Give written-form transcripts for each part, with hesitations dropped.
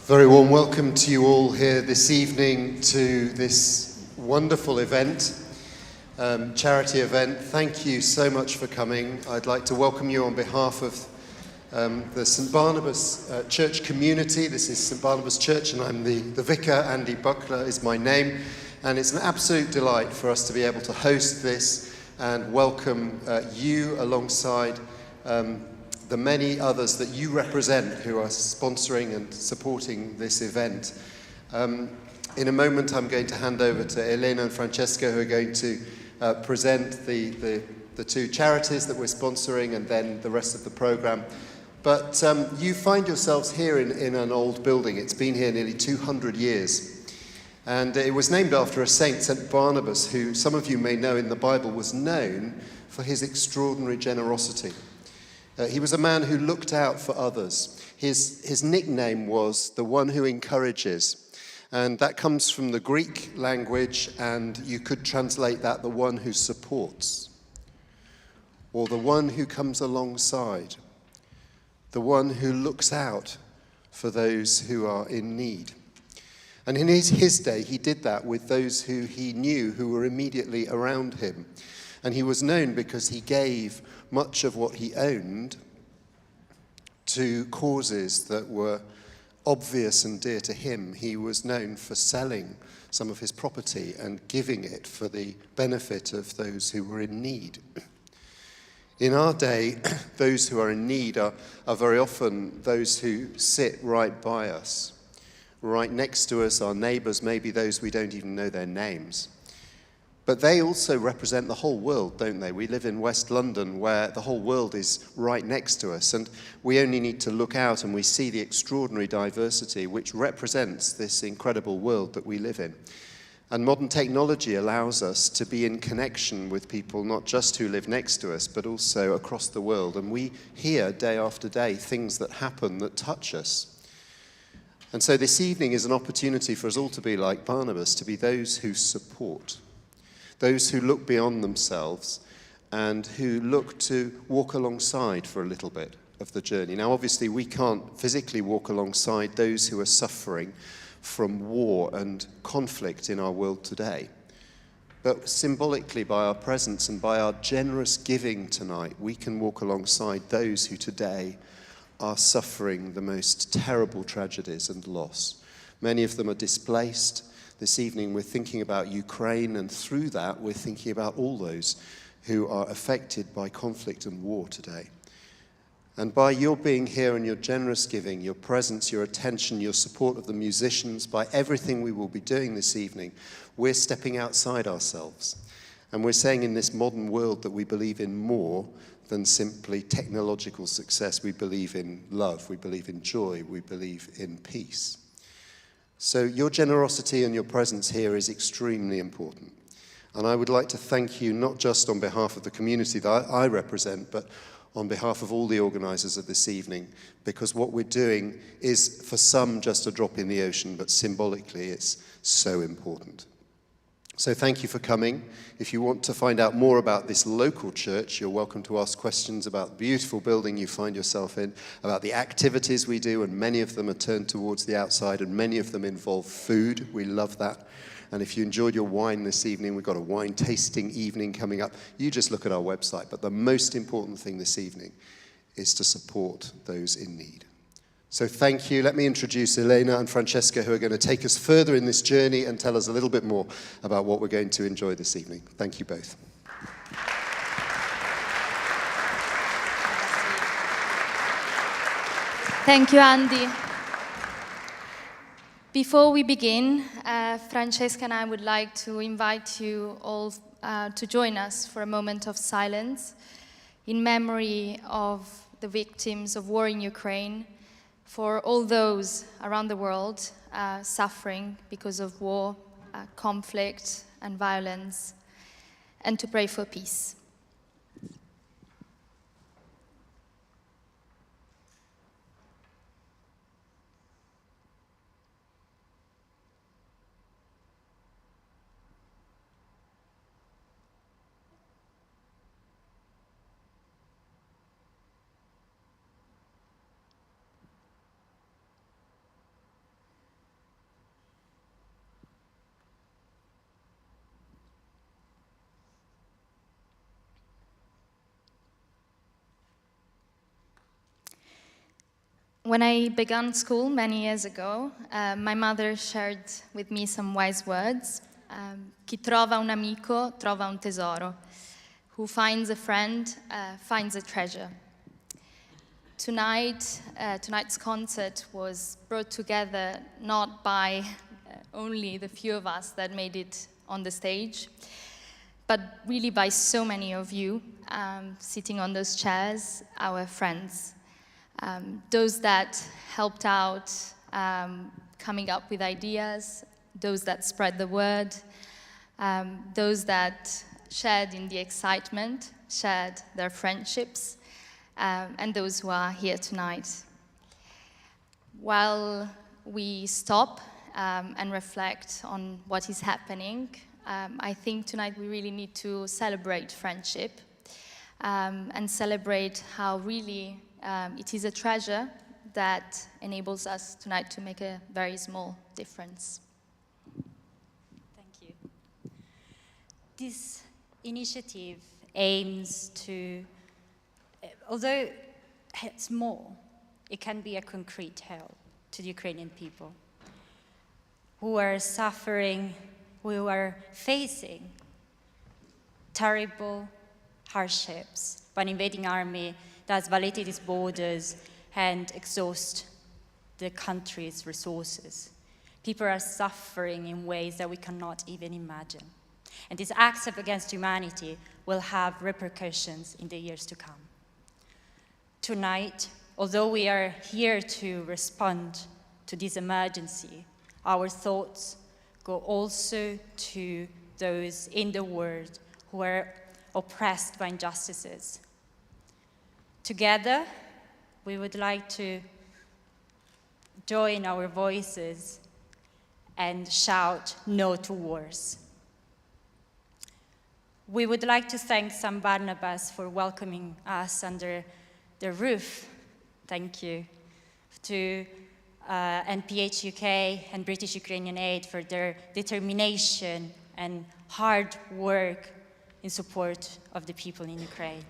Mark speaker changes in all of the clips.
Speaker 1: Very warm welcome to you all here this evening to this wonderful event, charity event. Thank you so much for coming. I'd like to welcome you on behalf of the St Barnabas Church community. This is St Barnabas Church and I'm the vicar. Andy Buckler is my name, and it's an absolute delight for us to be able to host this and welcome you alongside the many others that you represent who are sponsoring and supporting this event. In a moment I'm going to hand over to Elena and Francesca, who are going to present the two charities that we're sponsoring and then the rest of the programme. But you find yourselves here in an old building. It's been here nearly 200 years. And it was named after a saint, St Barnabas, who some of you may know in the Bible was known for his extraordinary generosity. He was a man who looked out for others. His nickname was the one who encourages. And that comes from the Greek language, and you could translate that the one who supports, or the one who comes alongside, the one who looks out for those who are in need. And in his day, he did that with those who he knew who were immediately around him. And he was known because he gave much of what he owned to causes that were obvious and dear to him. He was known for selling some of his property and giving it for the benefit of those who were in need. In our day, those who are in need are very often those who sit right by us, right next to us, our neighbours, maybe those we don't even know their names. But they also represent the whole world, don't they? We live in West London, where the whole world is right next to us, and we only need to look out and we see the extraordinary diversity which represents this incredible world that we live in. And modern technology allows us to be in connection with people, not just who live next to us, but also across the world. And we hear day after day things that happen that touch us. And so this evening is an opportunity for us all to be like Barnabas, to be those who support, those who look beyond themselves and who look to walk alongside for a little bit of the journey. Now, obviously, we can't physically walk alongside those who are suffering from war and conflict in our world today. But symbolically, by our presence and by our generous giving tonight, we can walk alongside those who today are suffering the most terrible tragedies and loss. Many of them are displaced. This evening we're thinking about Ukraine, and through that we're thinking about all those who are affected by conflict and war today. And by your being here and your generous giving, your presence, your attention, your support of the musicians, by everything we will be doing this evening, we're stepping outside ourselves. And we're saying in this modern world that we believe in more than simply technological success. We believe in love, we believe in joy, we believe in peace. So your generosity and your presence here is extremely important. And I would like to thank you not just on behalf of the community that I represent, but on behalf of all the organisers of this evening, because what we're doing is for some just a drop in the ocean, but symbolically it's so important. So thank you for coming. If you want to find out more about this local church, you're welcome to ask questions about the beautiful building you find yourself in, about the activities we do, and many of them are turned towards the outside, and many of them involve food. We love that. And if you enjoyed your wine this evening, we've got a wine tasting evening coming up. You just look at our website. But the most important thing this evening is to support those in need. So thank you. Let me introduce Elena and Francesca, who are going to take us further in this journey and tell us a little bit more about what we're going to enjoy this evening. Thank you both.
Speaker 2: Thank you, Andy. Before we begin, Francesca and I would like to invite you all to join us for a moment of silence in memory of the victims of war in Ukraine, for all those around the world suffering because of war, conflict, and violence, and to pray for peace. When I began school many years ago, my mother shared with me some wise words. Chi trova un amico trova un tesoro. Who finds a friend finds a treasure. Tonight's concert was brought together not by only the few of us that made it on the stage, but really by so many of you sitting on those chairs, our friends. Those that helped out coming up with ideas, those that spread the word, those that shared in the excitement, shared their friendships, and those who are here tonight. While we stop and reflect on what is happening, I think tonight we really need to celebrate friendship and celebrate how really it is a treasure that enables us tonight to make a very small difference.
Speaker 3: Thank you. This initiative aims to, although small, it can be a concrete help to the Ukrainian people who are suffering, who are facing terrible hardships by an invading army that has violated its borders and exhaust the country's resources. People are suffering in ways that we cannot even imagine. And these acts against humanity will have repercussions in the years to come. Tonight, although we are here to respond to this emergency, our thoughts go also to those in the world who are oppressed by injustices. Together, we would like to join our voices and shout no to wars. We would like to thank San Barnabas for welcoming us under their roof. Thank you. To NPH UK and British-Ukrainian Aid for their determination and hard work in support of the people in Ukraine.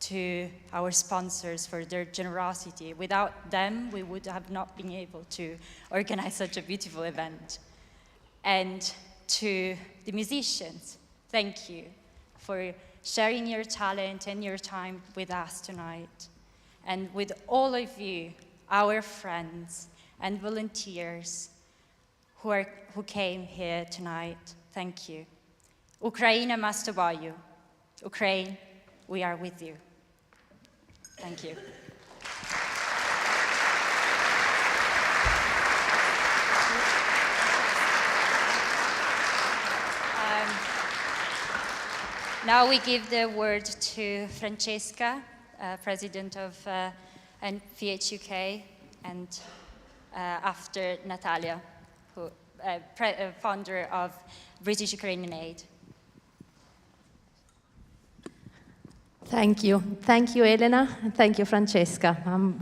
Speaker 3: To our sponsors for their generosity. Without them, we would have not been able to organize such a beautiful event. And to the musicians, thank you for sharing your talent and your time with us tonight. And with all of you, our friends and volunteers who came here tonight, thank you. Ukraine, ми з тобою. Ukraine, we are with you. Thank you. Now we give the word to Francesca, President of NPH UK, and after Natalia, who, founder of British-Ukrainian Aid.
Speaker 4: Thank you. Thank you, Elena, and thank you, Francesca. I'm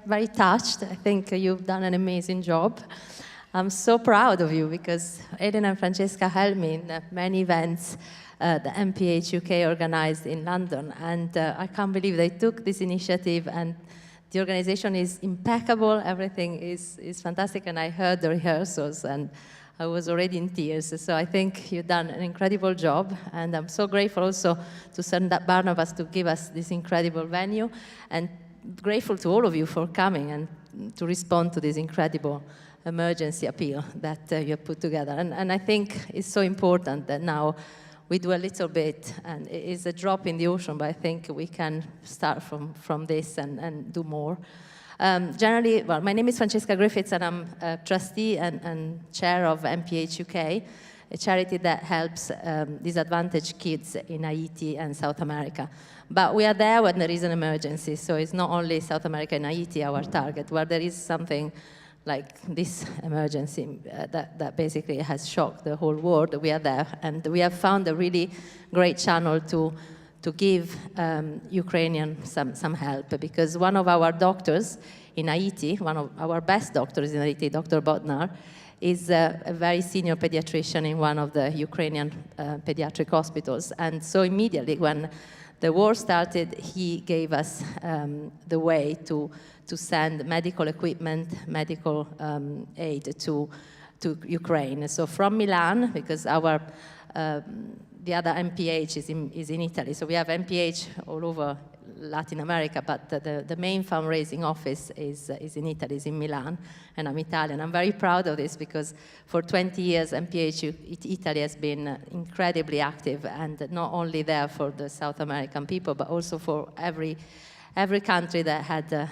Speaker 4: very touched. I think you've done an amazing job. I'm so proud of you because Elena and Francesca helped me in many events the MPH UK organized in London, and I can't believe they took this initiative, and the organization is impeccable. Everything is fantastic, and I heard the rehearsals, and I was already in tears. So I think you've done an incredible job, and I'm so grateful also to St. Barnabas to give us this incredible venue, and grateful to all of you for coming and to respond to this incredible emergency appeal that you have put together. And I think it's so important that now we do a little bit, and it is a drop in the ocean, but I think we can start from this and do more. Generally, well, my name is Francesca Griffiths, and I'm a trustee and chair of MPH UK, a charity that helps disadvantaged kids in Haiti and South America. But we are there when there is an emergency, so it's not only South America and Haiti our target, where there is something like this emergency that basically has shocked the whole world. We are there, and we have found a really great channel to give Ukrainian some help, because one of our doctors in Haiti, one of our best doctors in Haiti, Dr. Bodnar, is a very senior pediatrician in one of the Ukrainian pediatric hospitals. And so immediately when the war started, he gave us the way to send medical equipment, medical aid to Ukraine. So from Milan, because our the other MPH is in Italy, so we have MPH all over Latin America, but the main fundraising office is in Italy, is in Milan, and I'm Italian. I'm very proud of this because for 20 years MPH Italy has been incredibly active, and not only there for the South American people, but also for every country that had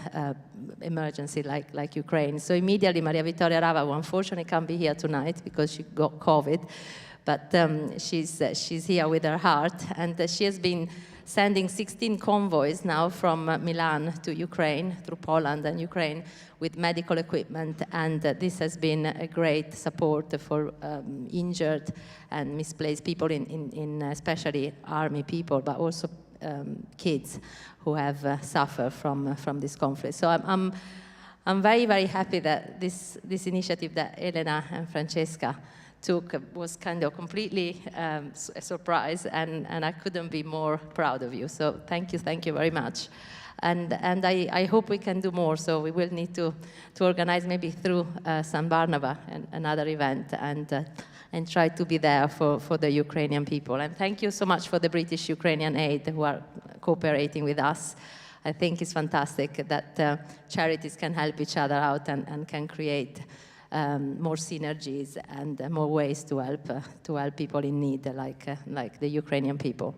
Speaker 4: emergency like Ukraine. So immediately Maria Vittoria Rava, who unfortunately can't be here tonight because she got COVID, but she's here with her heart, and she has been sending 16 convoys now from Milan to Ukraine, through Poland and Ukraine, with medical equipment, and this has been a great support for injured and misplaced people, in especially army people, but also kids who have suffered from this conflict. So I'm very, very happy that this initiative that Elena and Francesca took was kind of completely a surprise, and I couldn't be more proud of you. So thank you very much. And I hope we can do more, so we will need to organize maybe through San Barnaba another event, and try to be there for the Ukrainian people. And thank you so much for the British-Ukrainian aid who are cooperating with us. I think it's fantastic that charities can help each other out and can create more synergies and more ways to help people in need, like the Ukrainian people.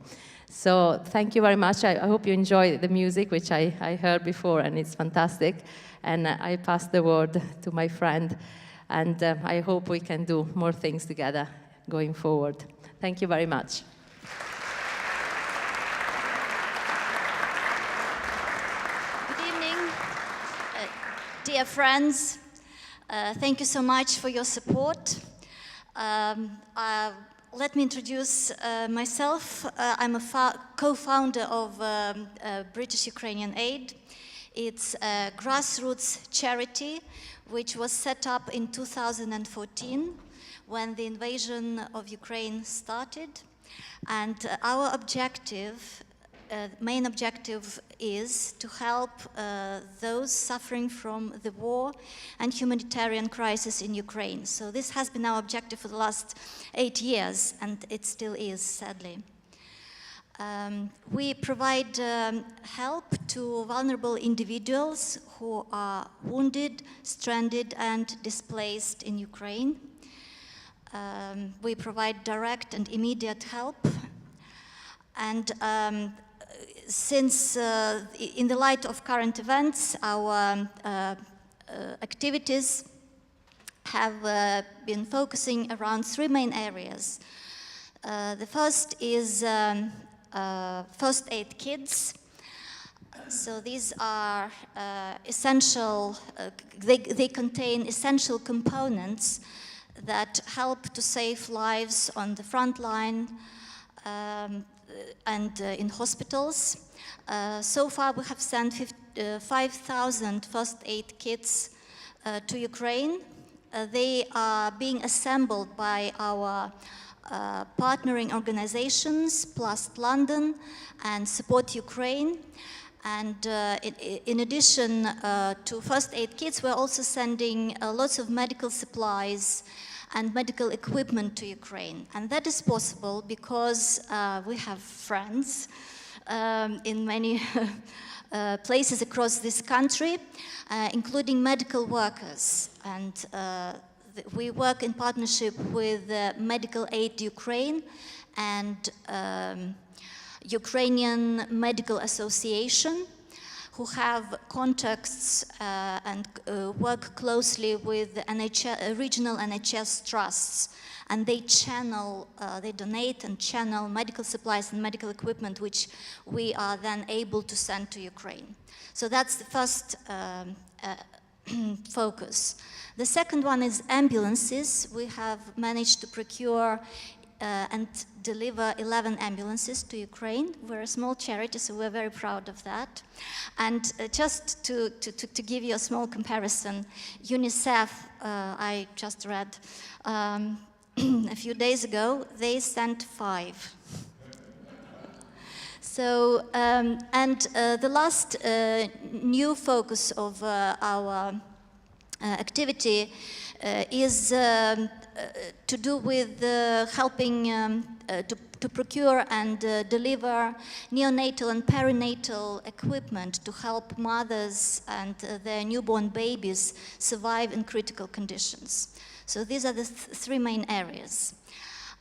Speaker 4: So thank you very much. I hope you enjoy the music, which I heard before, and it's fantastic. And I pass the word to my friend, and I hope we can do more things together going forward. Thank you very much.
Speaker 5: Good evening, dear friends. Thank you so much for your support. Let me introduce myself. I'm a co-founder of British-Ukrainian Aid. It's a grassroots charity which was set up in 2014 when the invasion of Ukraine started. And our objective, main objective, is to help those suffering from the war and humanitarian crisis in Ukraine. So this has been our objective for the last 8 years, and it still is, sadly. We provide help to vulnerable individuals who are wounded, stranded, and displaced in Ukraine. We provide direct and immediate help. And since, in the light of current events, our activities have been focusing around 3 main areas. The first is first aid kits. So these are essential, they contain essential components that help to save lives on the front line and in hospitals. So far we have sent 5,000 first aid kits to Ukraine. They are being assembled by our partnering organizations, Plus London and Support Ukraine. And in addition to first aid kits, we're also sending lots of medical supplies and medical equipment to Ukraine. And that is possible because we have friends in many places across this country, including medical workers. And we work in partnership with Medical Aid Ukraine and Ukrainian Medical Association, who have contacts and work closely with regional NHS trusts. And they channel, they donate and channel medical supplies and medical equipment, which we are then able to send to Ukraine. So that's the first focus. The second one is ambulances. We have managed to procure and deliver 11 ambulances to Ukraine. We're a small charity, so we're very proud of that. And just to give you a small comparison, UNICEF, I just read a few days ago, they sent 5. So, the last new focus of our activity is to do with helping to procure and deliver neonatal and perinatal equipment to help mothers and their newborn babies survive in critical conditions. So these are the three main areas.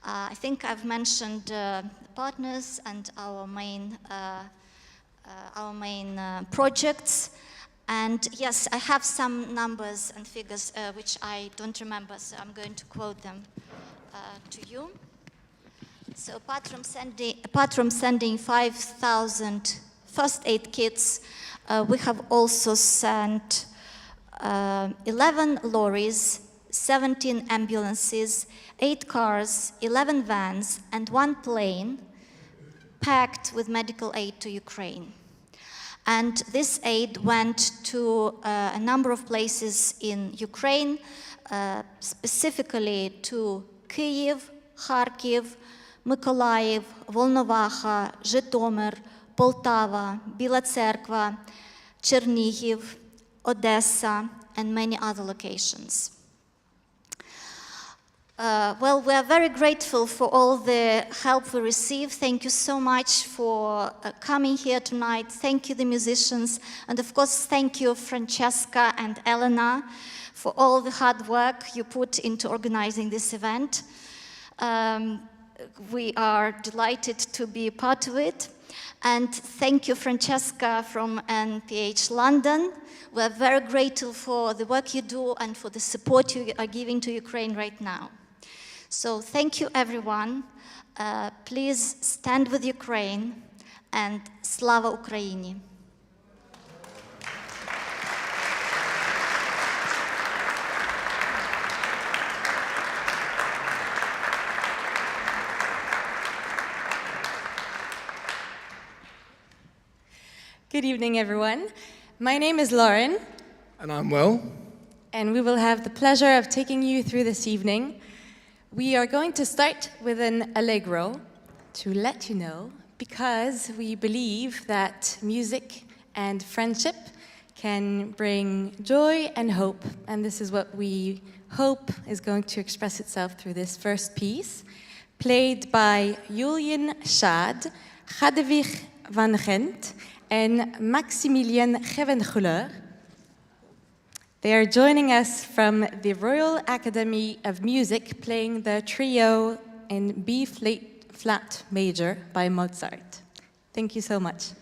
Speaker 5: I think I've mentioned partners and our main projects. And yes, I have some numbers and figures which I don't remember, so I'm going to quote them to you. So apart from sending 5,000 first aid kits, we have also sent 11 lorries, 17 ambulances, 8 cars, 11 vans, and 1 plane packed with medical aid to Ukraine. And this aid went to a number of places in Ukraine, specifically to Kyiv, Kharkiv, Mykolaiv, Volnovakha, Zhytomyr, Poltava, Bila Tserkva, Chernihiv, Odessa, and many other locations. Well, we are very grateful for all the help we received. Thank you so much for coming here tonight. Thank you, the musicians. And of course, thank you, Francesca and Elena, for all the hard work you put into organizing this event. We are delighted to be part of it. And thank you, Francesca from NPH London. We're very grateful for the work you do and for the support you are giving to Ukraine right now. So thank you, everyone. Please stand with Ukraine, and Slava Ukraini!
Speaker 6: Good evening, everyone. My name is Lauren.
Speaker 7: And I'm Will.
Speaker 6: And we will have the pleasure of taking you through this evening. We are going to start with an allegro to let you know, because we believe that music and friendship can bring joy and hope. And this is what we hope is going to express itself through this first piece, played by Julian Schad, Hadewig van Gent, and Maximilian Gevenguler. They are joining us from the Royal Academy of Music, playing the trio in B flat major by Mozart. Thank you so much.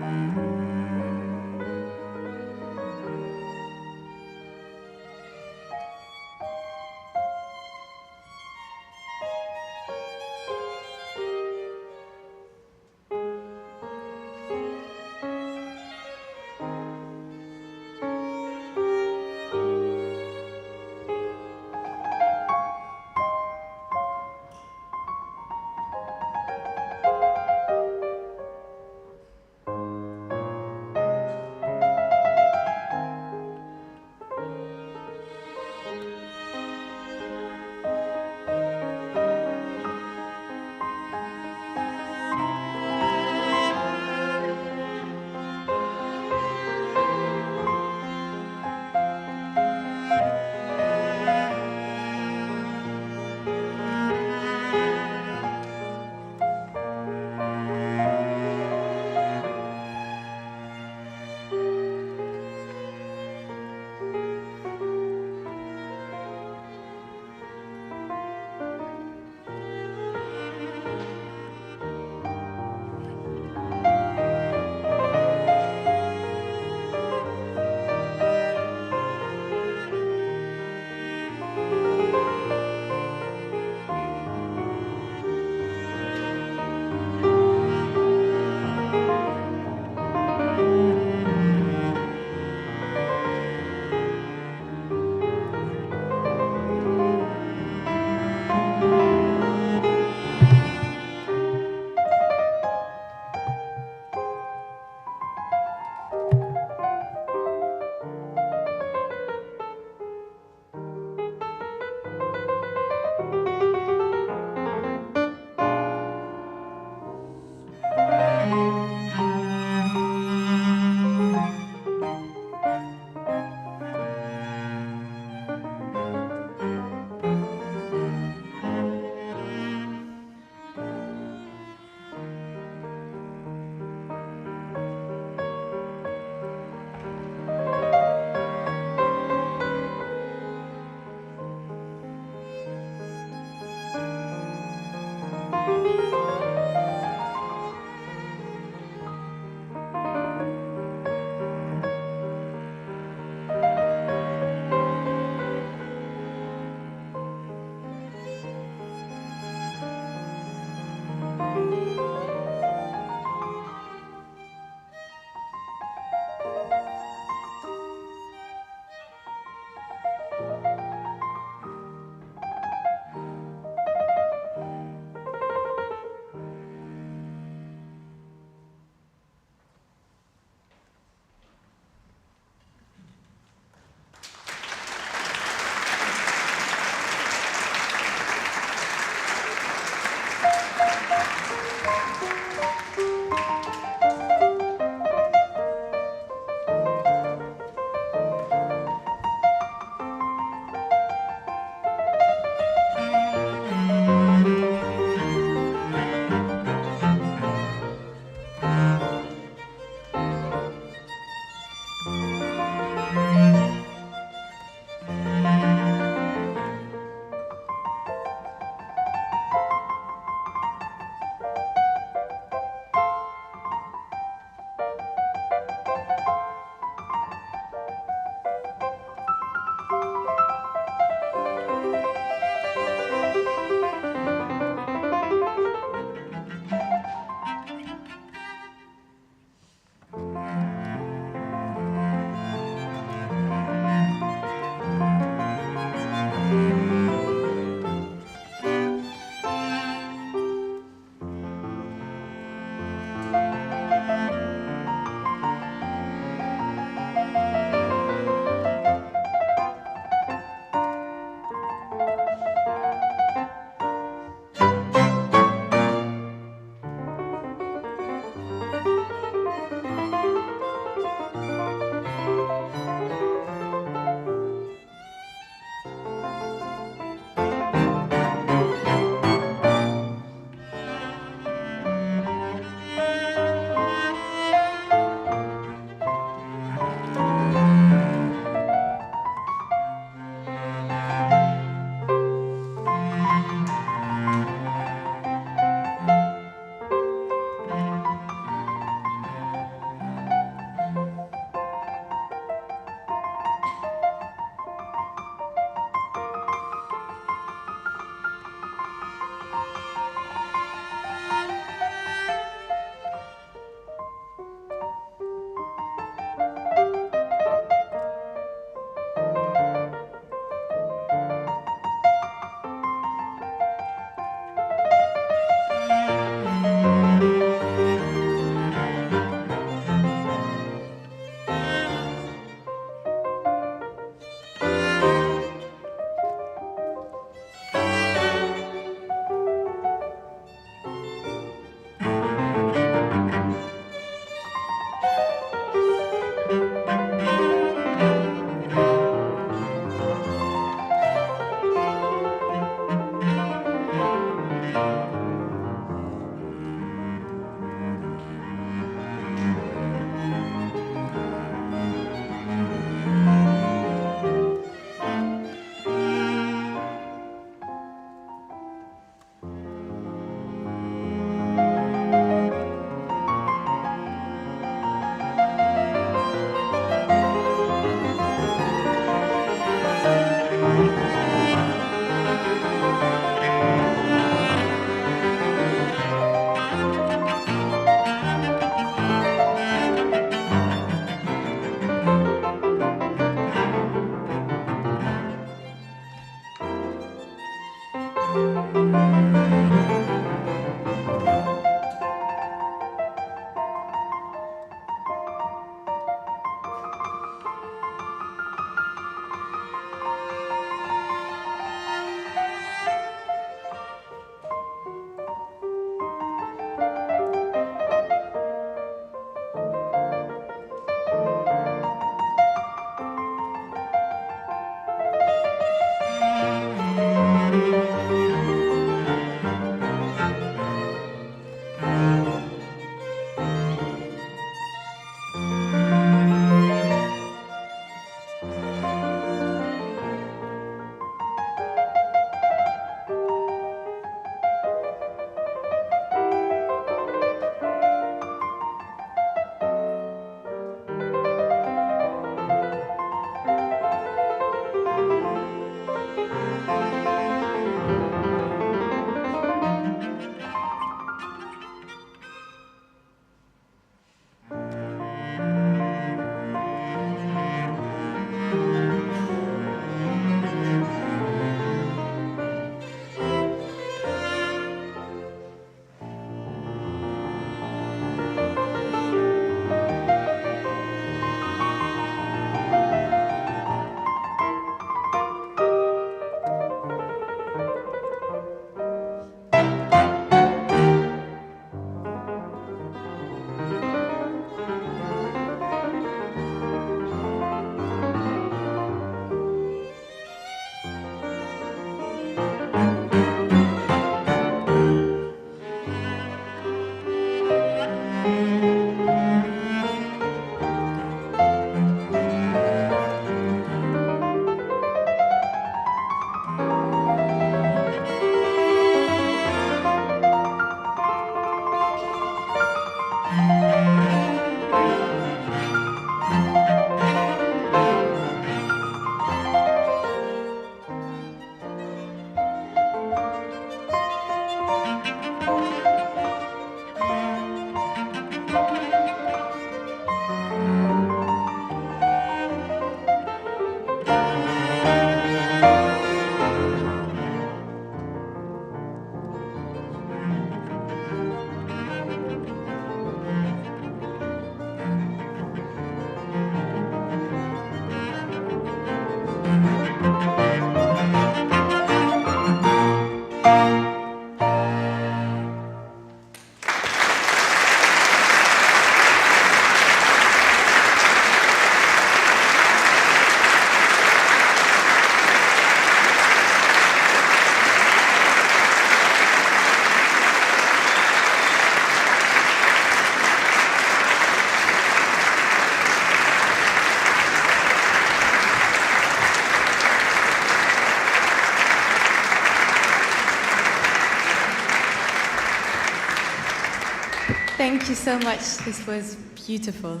Speaker 6: Thank you so much. This was beautiful.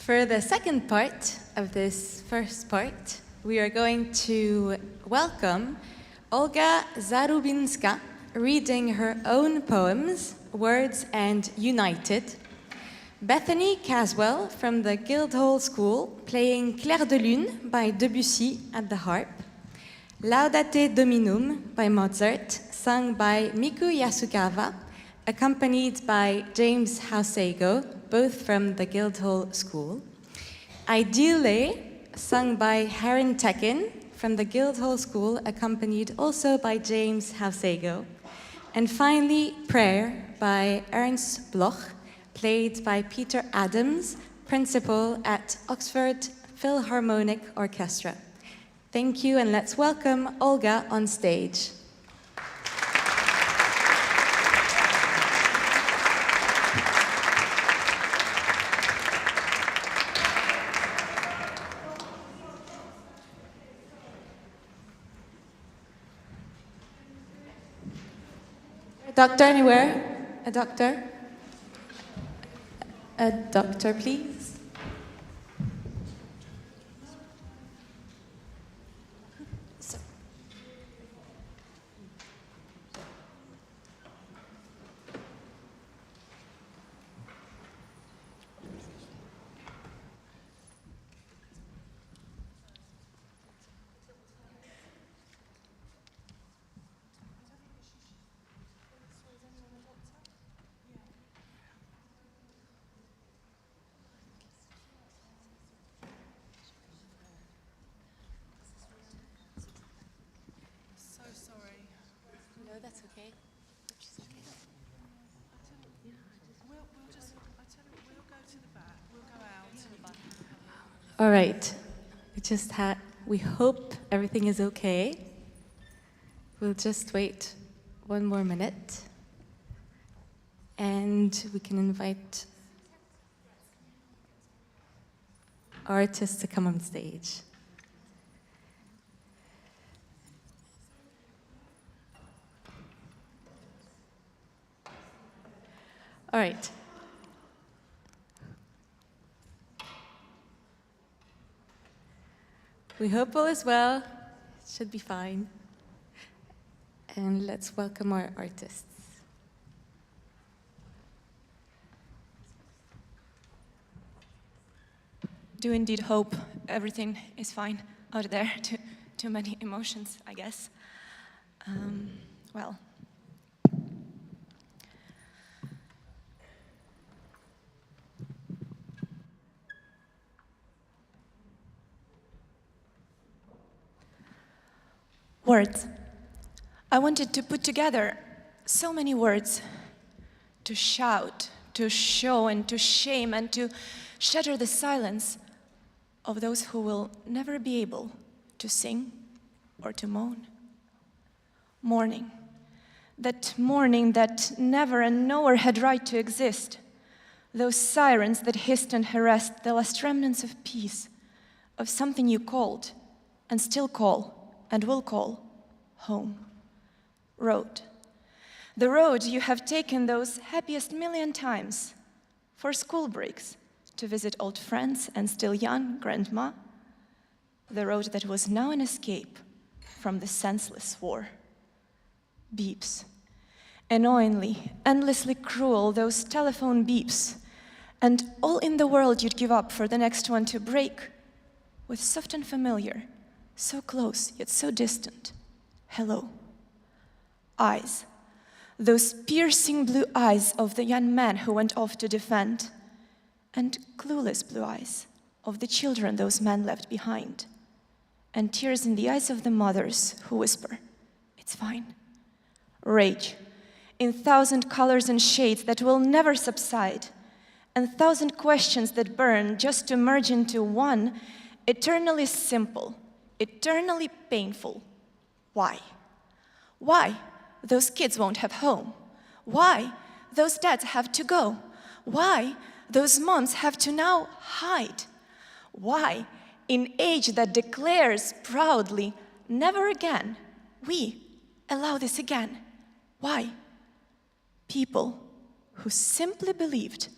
Speaker 6: For the second part of this first part, we are going to welcome Olga Zarubinska reading her own poems, Words and United, Bethany Caswell from the Guildhall School playing Clair de Lune by Debussy at the harp, Laudate Dominum by Mozart, sung by Miku Yasukawa, accompanied by James Housego, both from the Guildhall School, Ideale, sung by Haran Tekin from the Guildhall School, accompanied also by James Housego, and finally Prayer by Ernst Bloch, played by Peter Adams, principal at Oxford Philharmonic Orchestra. Thank you, and let's welcome Olga on stage. A doctor anywhere? A doctor? A doctor, please. So. All right. We hope everything is okay. We'll just wait one more minute. And we can invite artists to come on stage. All right. We hope all is well. It should be fine. And let's welcome our artists.
Speaker 7: Do indeed hope everything is fine out there. Too many emotions, I guess. Well. Words. I wanted to put together so many words to shout, to show, and to shame, and to shatter the silence of those who will never be able to sing or to moan. Mourning. That mourning that never and nowhere had right to exist. Those sirens that hissed and harassed the last remnants of peace, of something you called, and still call, and will call, home. Road. The road you have taken those happiest million times for school breaks, to visit old friends and still young grandma. The road that was now an escape from the senseless war. Beeps. Annoyingly, endlessly cruel, those telephone beeps, and all in the world you'd give up for the next one to break with soft and familiar, so close yet so distant. Hello. Eyes. Those piercing blue eyes of the young man who went off to defend, and clueless blue eyes of the children those men left behind, and tears in the eyes of the mothers who whisper, "It's fine." Rage, in 1,000 colors and shades that will never subside, and 1,000 questions that burn just to merge into one, eternally simple, eternally painful. Why? Why those kids won't have home? Why those dads have to go? Why those moms have to now hide? Why, in age that declares proudly, never again, we allow this again? Why? People who simply believed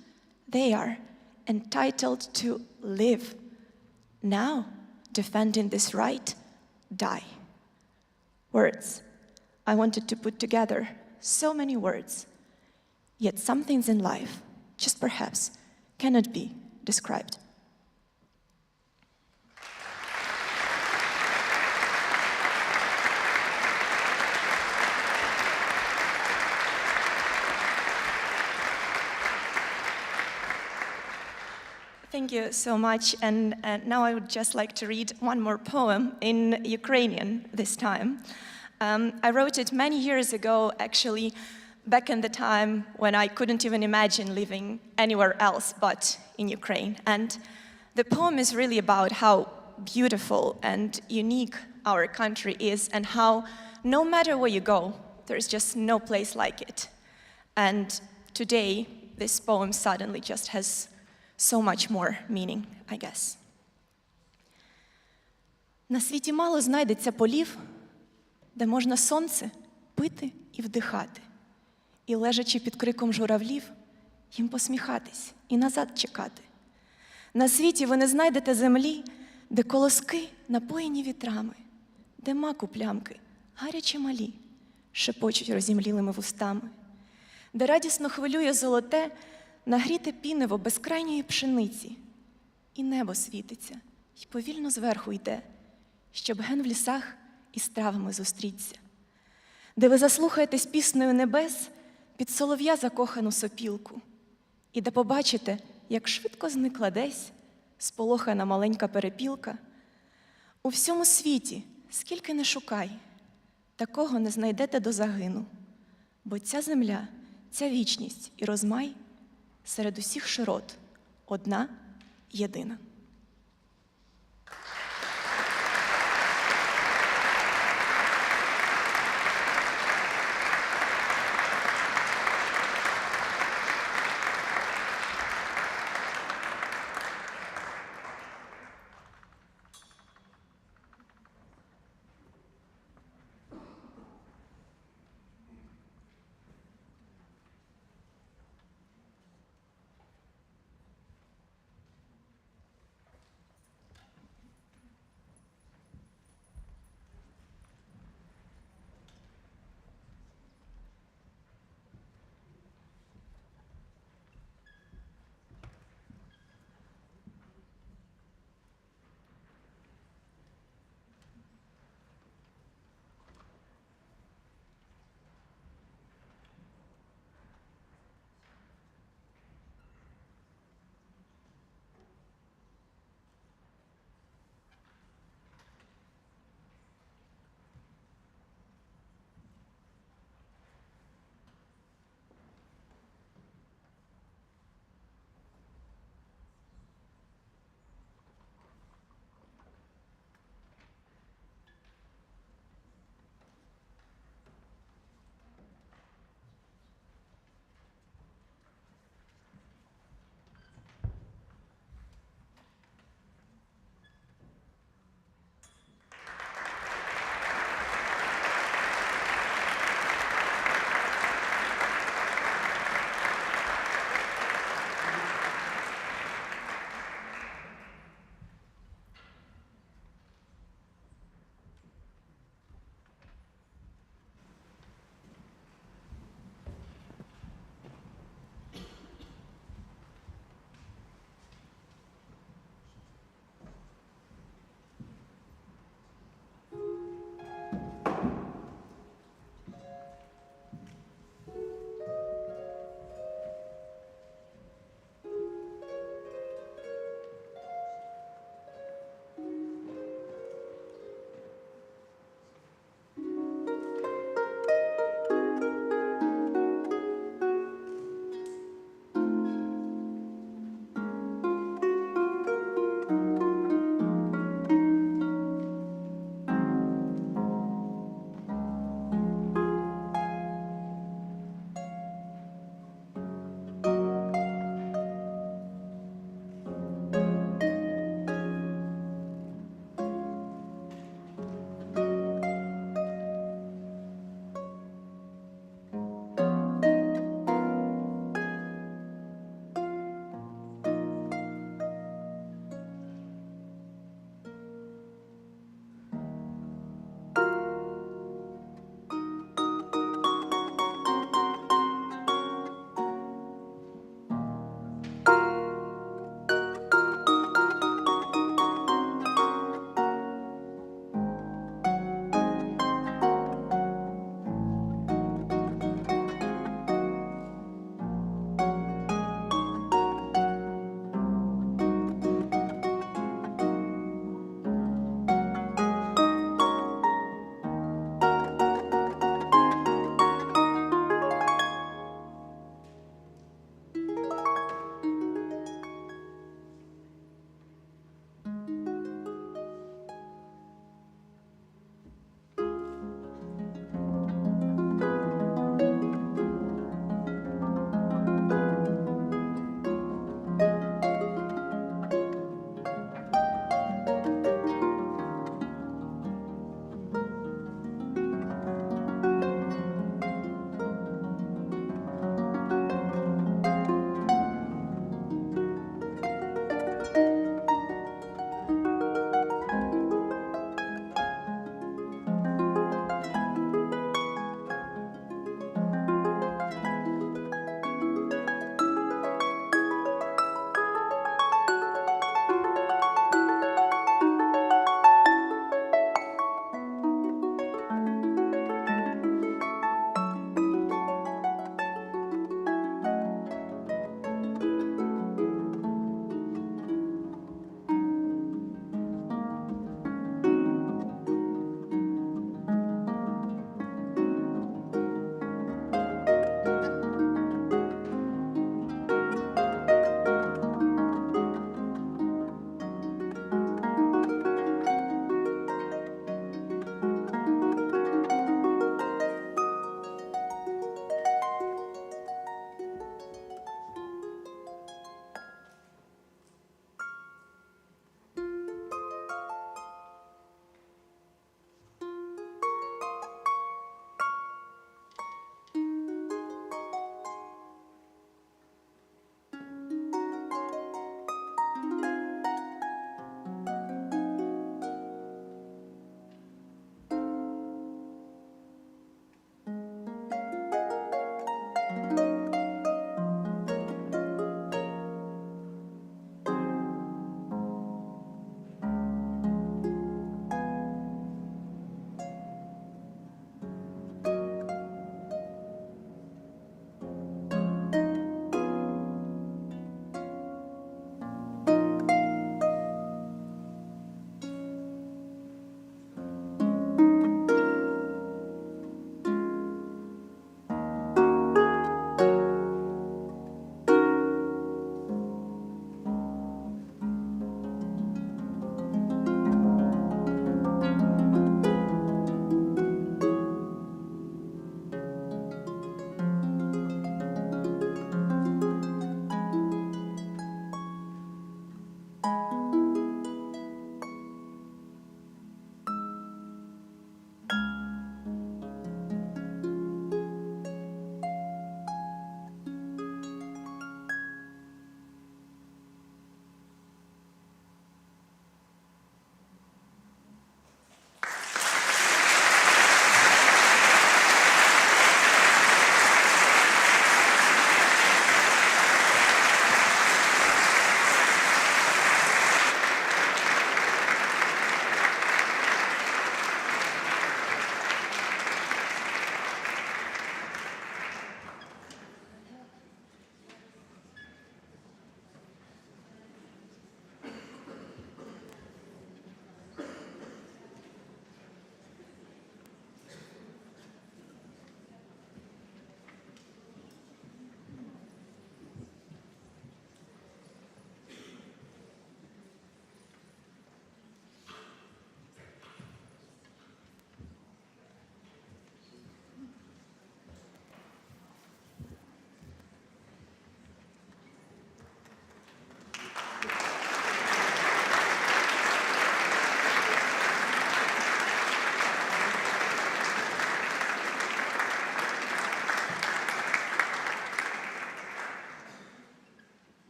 Speaker 7: they are entitled to live, now defending this right, die. Words. I wanted to put together so many words, yet some things in life, just perhaps, cannot be described. Thank you so much, and now I would just like to read one more poem in Ukrainian this time. I wrote it many years ago, actually, back in the time when I couldn't even imagine living anywhere else but in Ukraine. And the poem is really about how beautiful and unique our country is, and how no matter where you go, there's just no place like it. And today, this poem suddenly just has so much more meaning, I guess. На світі мало знайдеться полів, де можна сонце пити і вдихати, і, лежачи під криком журавлів, їм посміхатись і назад чекати. На світі ви не знайдете землі, де колоски напоєні вітрами, де маку плямки, гарячі малі, шепочуть розімлілими вустами, де радісно хвилює золоте, нагріте пінево безкрайньої пшениці, і небо світиться, й повільно зверху йде, щоб ген в лісах із травами зустріться, де ви заслухаєтесь піснею небес під солов'я закохану сопілку, і де побачите, як швидко зникла десь сполохана маленька перепілка. У всьому світі, скільки не шукай, такого не знайдете до загину, бо ця земля, ця вічність і розмай серед усіх широт одна єдина.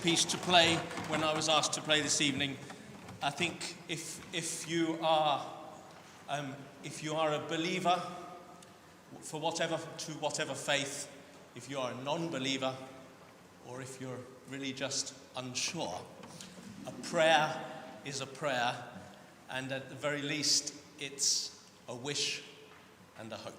Speaker 8: Piece to play when I was asked to play this evening. I think if you are a believer for whatever faith, if you are a non-believer, or if you're really just unsure, a prayer is a prayer, and at the very least, it's a wish and a hope.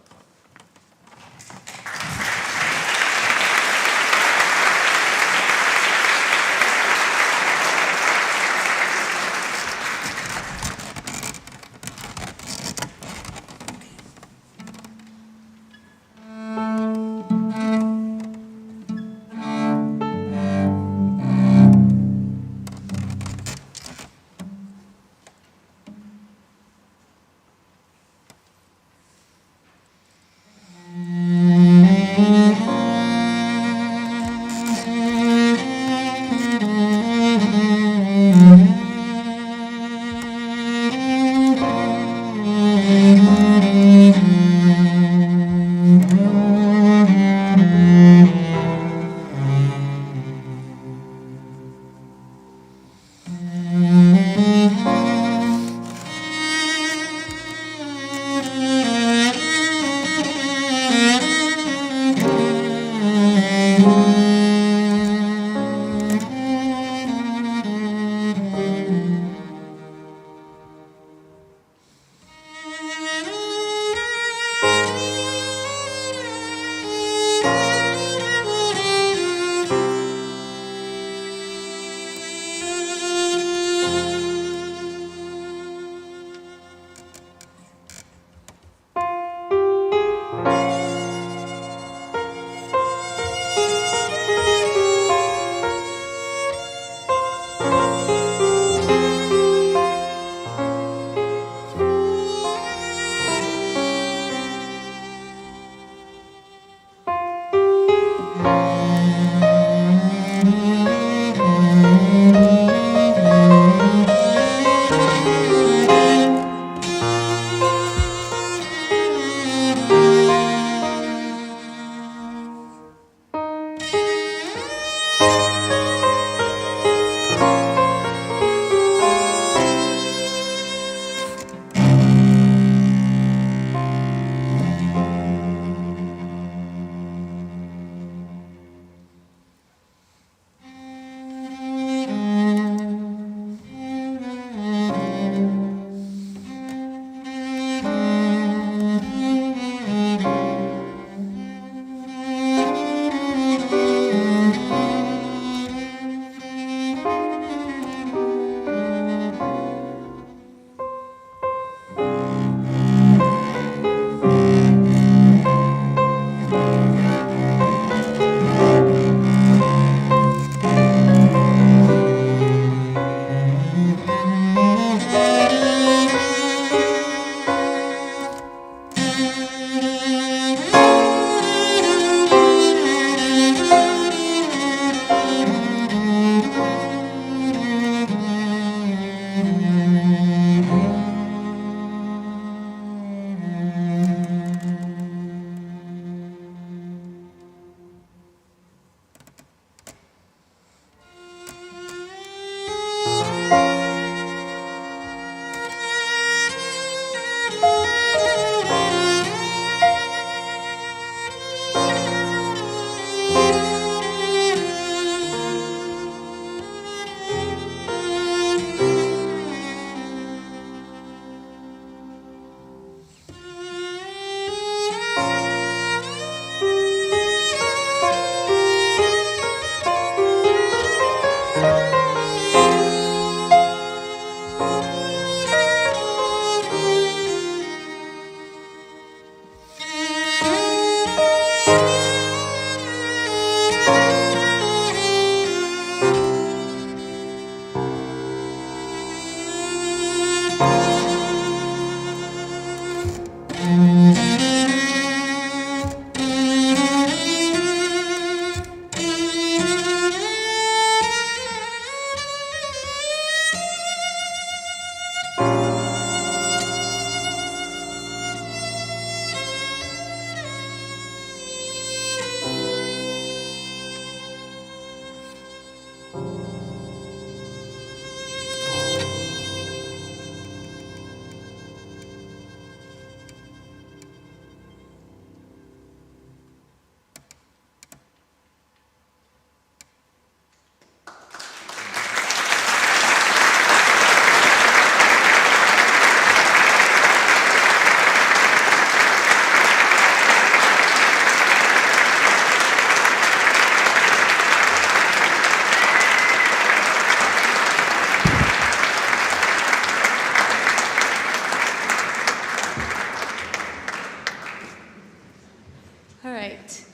Speaker 6: All right.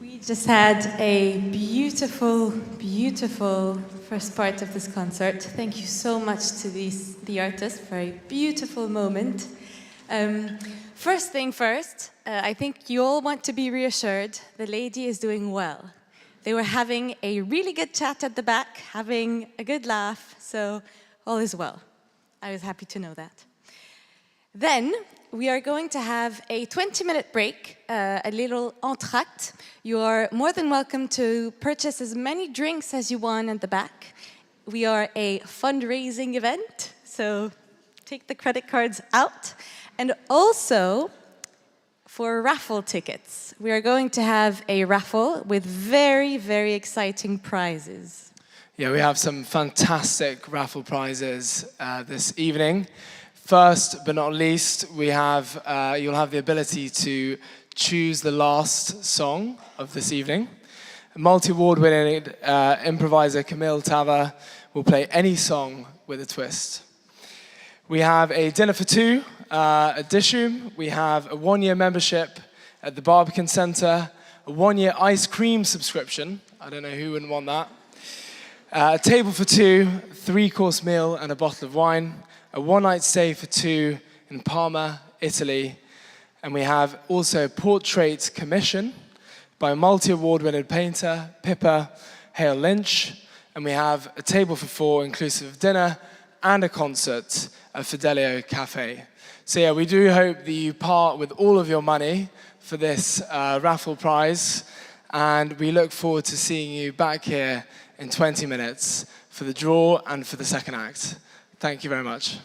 Speaker 6: We just had a beautiful, beautiful first part of this concert. Thank you so much to the artists for a beautiful moment. First thing first, I think you all want to be reassured. The lady is doing well. They were having a really good chat at the back, having a good laugh, so all is well. I was happy to know that. Then we are going to have a 20-minute break, a little entr'acte. You are more than welcome to purchase as many drinks as you want at the back. We are a fundraising event, so take the credit cards out. And also, for raffle tickets, we are going to have a raffle with very, very exciting prizes.
Speaker 9: Yeah, we have some fantastic raffle prizes this evening. First but not least, we have you'll have the ability to choose the last song of this evening. Multi-award winning improviser Camille Tava will play any song with a twist. We have a dinner for two at Dishroom. We have a one-year membership at the Barbican Centre, a one-year ice cream subscription. I don't know who wouldn't want that. A table for two, 3-course meal and a bottle of wine. A one-night stay for two in Parma, Italy. And we have also portrait commission by multi-award winning painter Pippa Hale Lynch. And we have a table for four, inclusive of dinner and a concert at Fidelio Cafe. So yeah, we do hope that you part with all of your money for this raffle prize. And we look forward to seeing you back here in 20 minutes for the draw and for the second act. Thank you very much.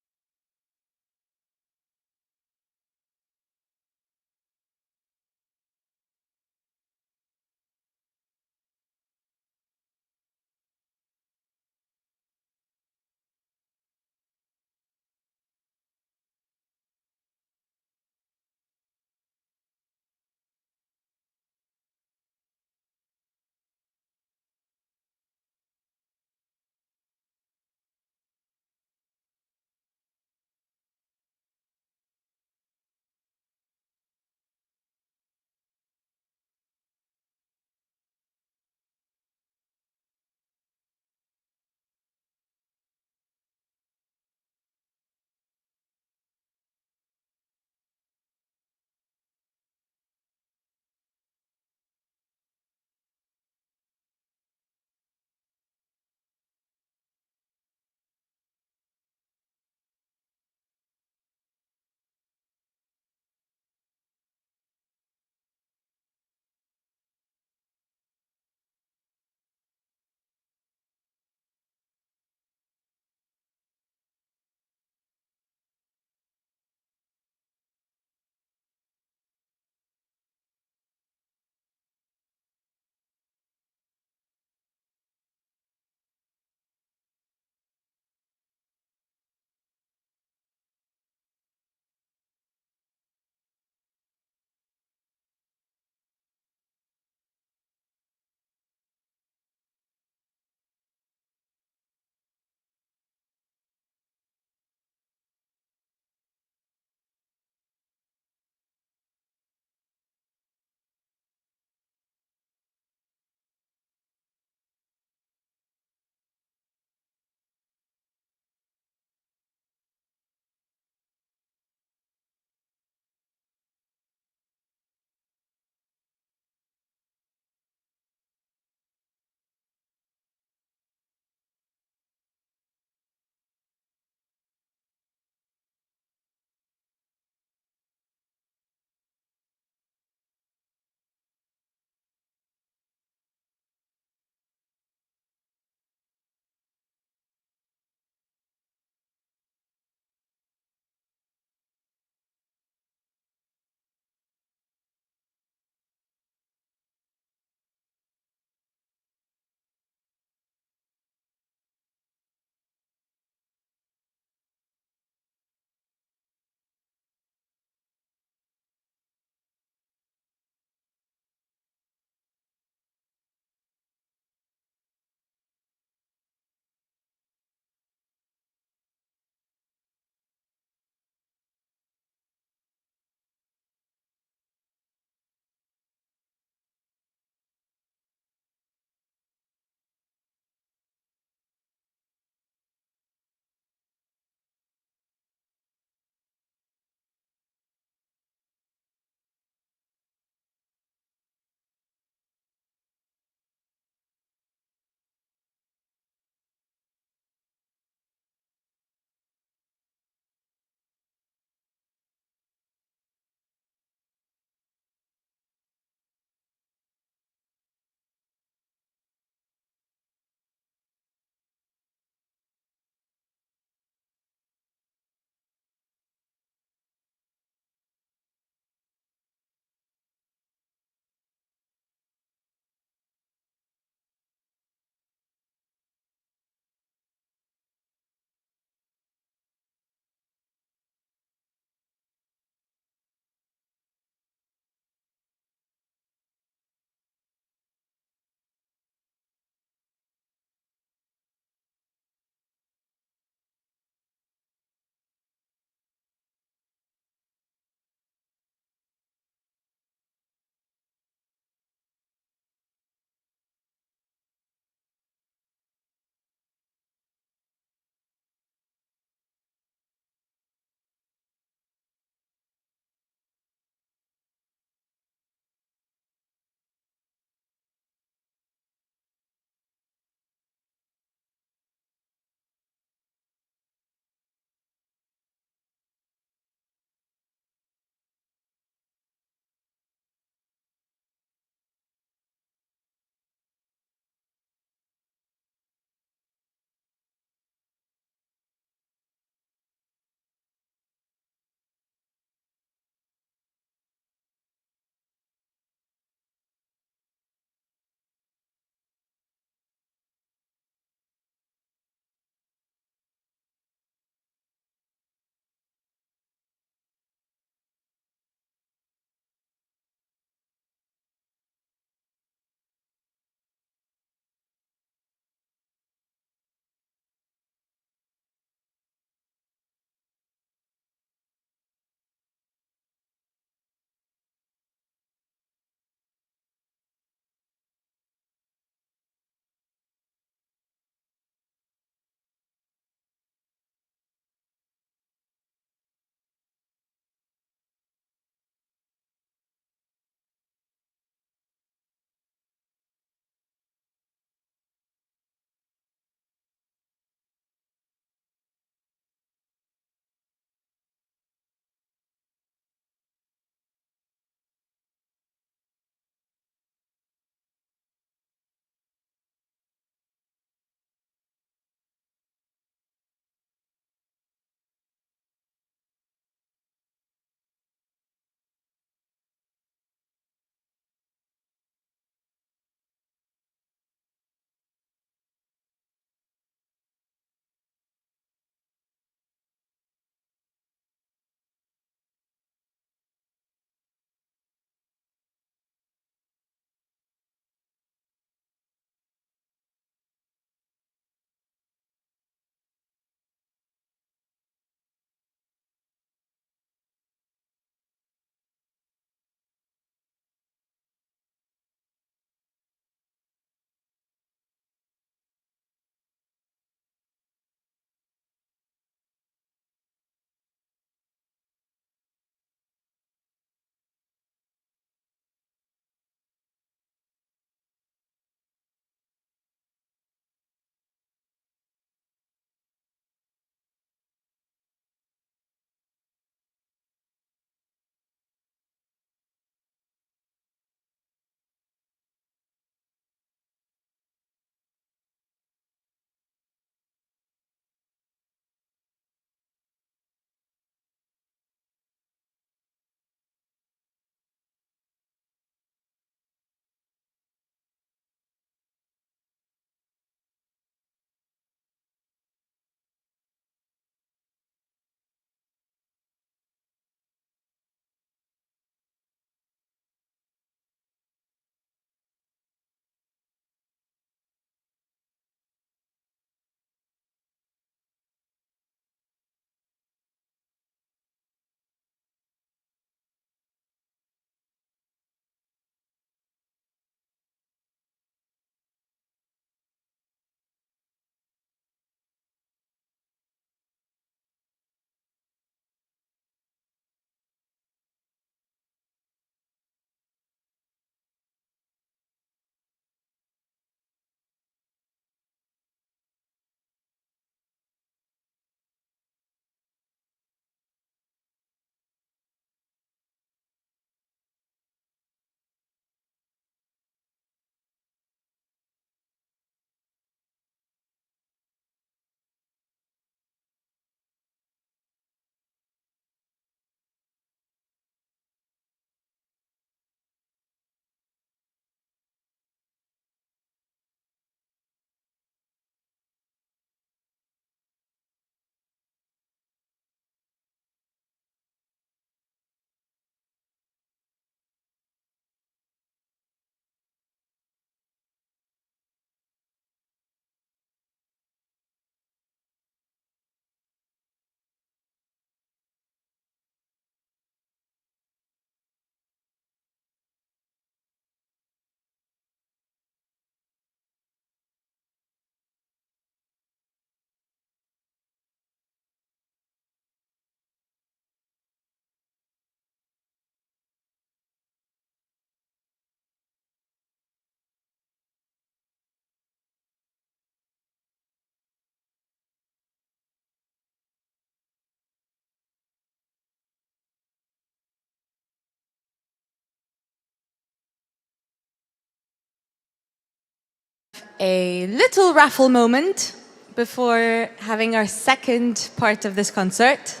Speaker 6: a little raffle moment before having our second part of this concert.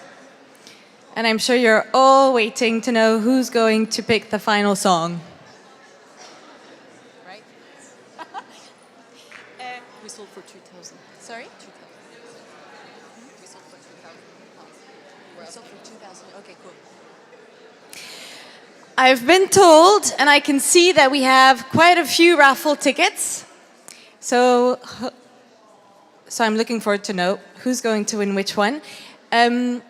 Speaker 6: And I'm sure you're all waiting to know who's going to pick the final song. Right?
Speaker 10: We sold for 2,000.
Speaker 6: Sorry?
Speaker 10: 2,000. We sold for 2,000. We sold for 2,000. Okay, cool.
Speaker 6: I've been told, and I can see that we have quite a few raffle tickets. So I'm looking forward to know who's going to win which one.
Speaker 9: Shall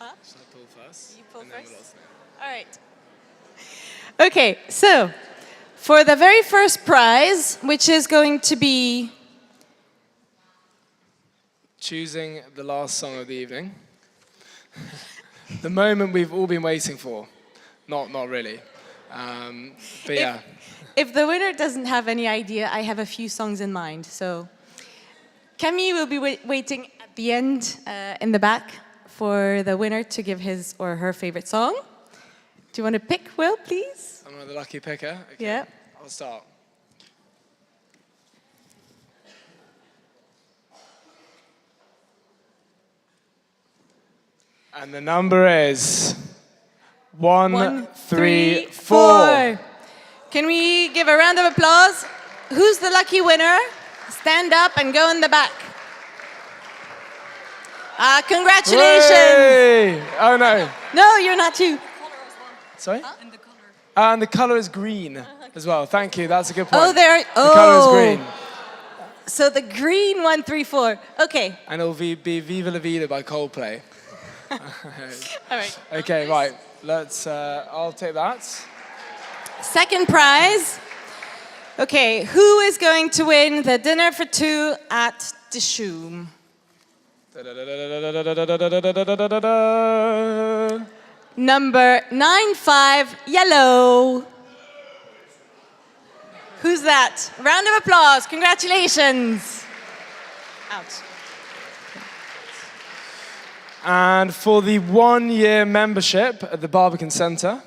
Speaker 9: I pull first?
Speaker 6: You pull
Speaker 9: And then
Speaker 6: first?
Speaker 9: we'll alternate.
Speaker 6: All right. Okay, so for the very first prize, which is going to be
Speaker 9: Choosing the last song of the evening. The moment we've all been waiting for. Not really. But yeah.
Speaker 6: If the winner doesn't have any idea, I have a few songs in mind. So Camille will be waiting at the end in the back for the winner to give his or her favorite song. Do you want to pick, Will, please?
Speaker 9: I'm the lucky picker. Okay.
Speaker 6: Yeah.
Speaker 9: I'll start. And the number is 1, 3, 4.
Speaker 6: Can we give a round of applause? Who's the lucky winner? Stand up and go in the back. Congratulations!
Speaker 9: Hey! Oh no.
Speaker 6: No, you're not you.
Speaker 9: Sorry? And the color is green as well. Thank you. That's a good point.
Speaker 6: Oh, there.
Speaker 9: The color is green.
Speaker 6: So the green 1, 3, 4. Okay.
Speaker 9: And it'll be Viva La Vida by Coldplay.
Speaker 6: All right.
Speaker 9: Okay, right. Let's. I'll take that.
Speaker 6: Second prize. Okay, who is going to win the dinner for two at the Shoom? Number 95, yellow. Who's that? Round of applause. Congratulations. Out.
Speaker 9: And for the 1-year membership at the Barbican Centre,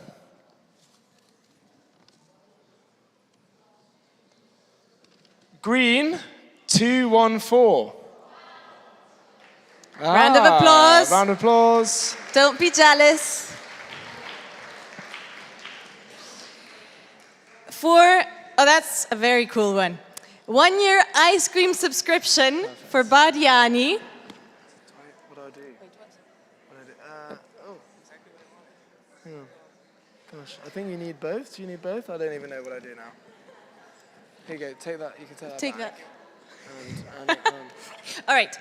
Speaker 9: green 214.
Speaker 6: Round of applause.
Speaker 9: Round of applause.
Speaker 6: Don't be jealous. That's a very cool one. 1-year ice cream subscription for Badiani.
Speaker 9: What do I do? Hang on. Gosh, I think you need both. Do you need both? I don't even know what I do now. Here you go. Take that. You can take that.
Speaker 6: Take
Speaker 9: back.
Speaker 6: that. All right.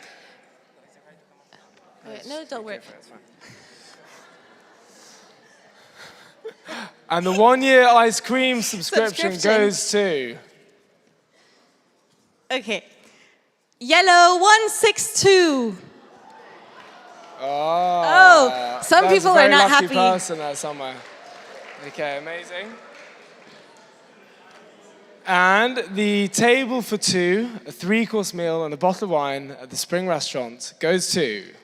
Speaker 6: No, don't worry.
Speaker 9: And the 1-year ice cream subscription goes to...
Speaker 6: Okay. Yellow 162.
Speaker 9: Oh,
Speaker 6: some
Speaker 9: that's
Speaker 6: people
Speaker 9: a very
Speaker 6: are not
Speaker 9: lucky
Speaker 6: happy.
Speaker 9: person there somewhere. Okay, amazing. And the table for two, a 3-course meal and a bottle of wine at the Spring Restaurant goes to...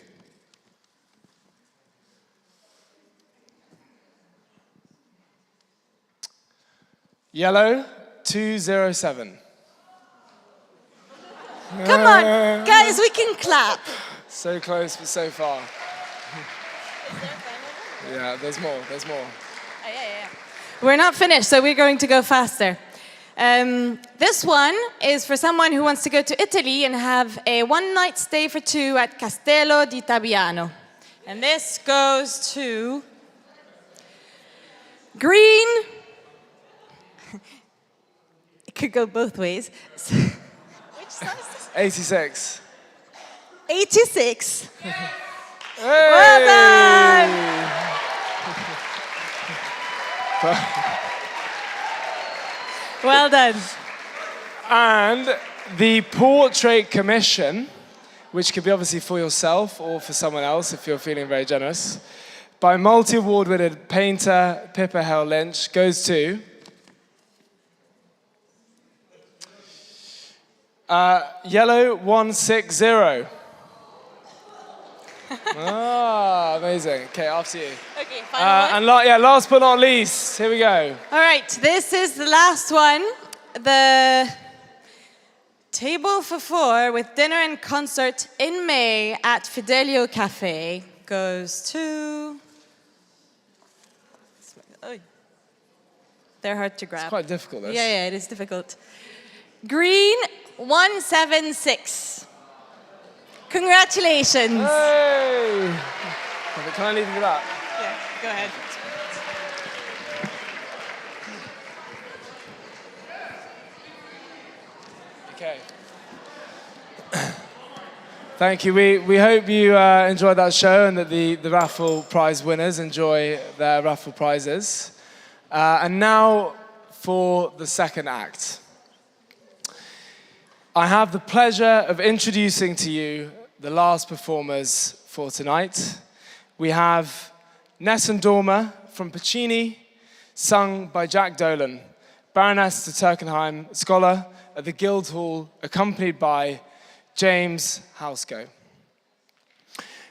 Speaker 9: Yellow 207.
Speaker 6: Come on, guys, we can clap.
Speaker 9: So close, but so far. Yeah, there's more.
Speaker 6: We're not finished, so we're going to go faster. This one is for someone who wants to go to Italy and have a 1-night stay for two at Castello di Tabiano. And this goes to green. It could go both ways. Which size is this?
Speaker 9: 86.
Speaker 6: 86.
Speaker 9: Hey!
Speaker 6: Well done. Well done.
Speaker 9: And the portrait commission, which could be obviously for yourself or for someone else if you're feeling very generous, by multi-award winner painter Pippa Hell Lynch, goes to... yellow 160. Ah, amazing. Okay, after you.
Speaker 6: Okay, final one.
Speaker 9: And last but not least, here we go.
Speaker 6: All right, this is the last one. The table for 4 with dinner and concert in May at Fidelio Cafe goes to... They're hard to grab.
Speaker 9: It's quite difficult, this.
Speaker 6: Yeah, it is difficult. Green 176. Congratulations.
Speaker 9: Hey! Can I leave you with that?
Speaker 6: Yeah, go ahead.
Speaker 9: Okay. Thank you. We hope you enjoyed that show and that the Raffle Prize winners enjoy their Raffle Prizes. And now for the second act. I have the pleasure of introducing to you the last performers for tonight. We have Nessun Dorma from Puccini, sung by Jack Dolan, Baroness de Turkenheim, scholar at the Guildhall, accompanied by James Housko.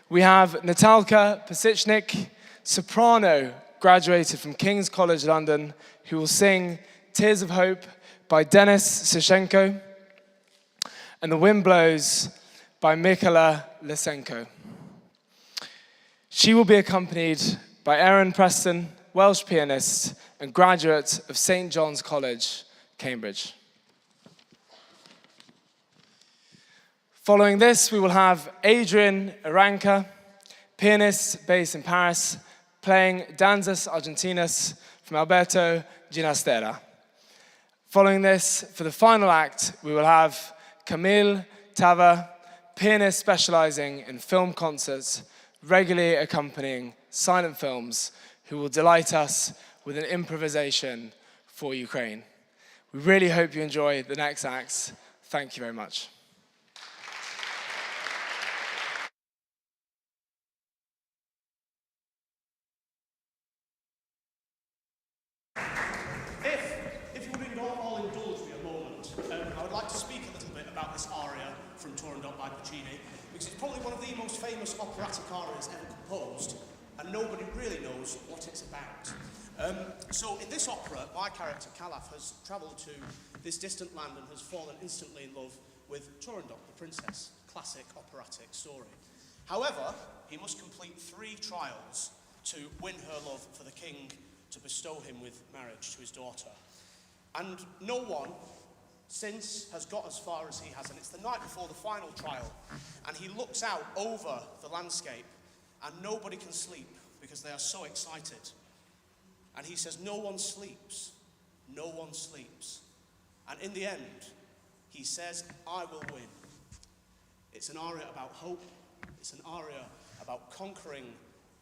Speaker 9: We have Natalka Pasichnik, soprano, graduated from King's College London, who will sing Tears of Hope by Denis Sishenko, and The Wind Blows by Mikola Lysenko. She will be accompanied by Erin Preston, Welsh pianist and graduate of St. John's College, Cambridge. Following this, we will have Adrian Aranca, pianist based in Paris, playing Danzas Argentinas from Alberto Ginastera. Following this, for the final act, we will have Camille Tava, pianist specializing in film concerts, regularly accompanying silent films, who will delight us with an improvisation for Ukraine. We really hope you enjoy the next acts. Thank you very much.
Speaker 11: If you would all indulge me a moment, I would like to speak a little bit about this aria from Turandot by Puccini, because it's probably one of the most famous operatic arias ever composed, and nobody really knows what it's about. So in this opera, my character, Calaf, has travelled to this distant land and has fallen instantly in love with Turandot, the princess, classic operatic story. However, he must complete 3 trials to win her love for the king to bestow him with marriage to his daughter. And no one since has got as far as he has, and it's the night before the final trial, and he looks out over the landscape, and nobody can sleep because they are so excited. And he says, no one sleeps, no one sleeps. And in the end, he says, I will win. It's an aria about hope, it's an aria about conquering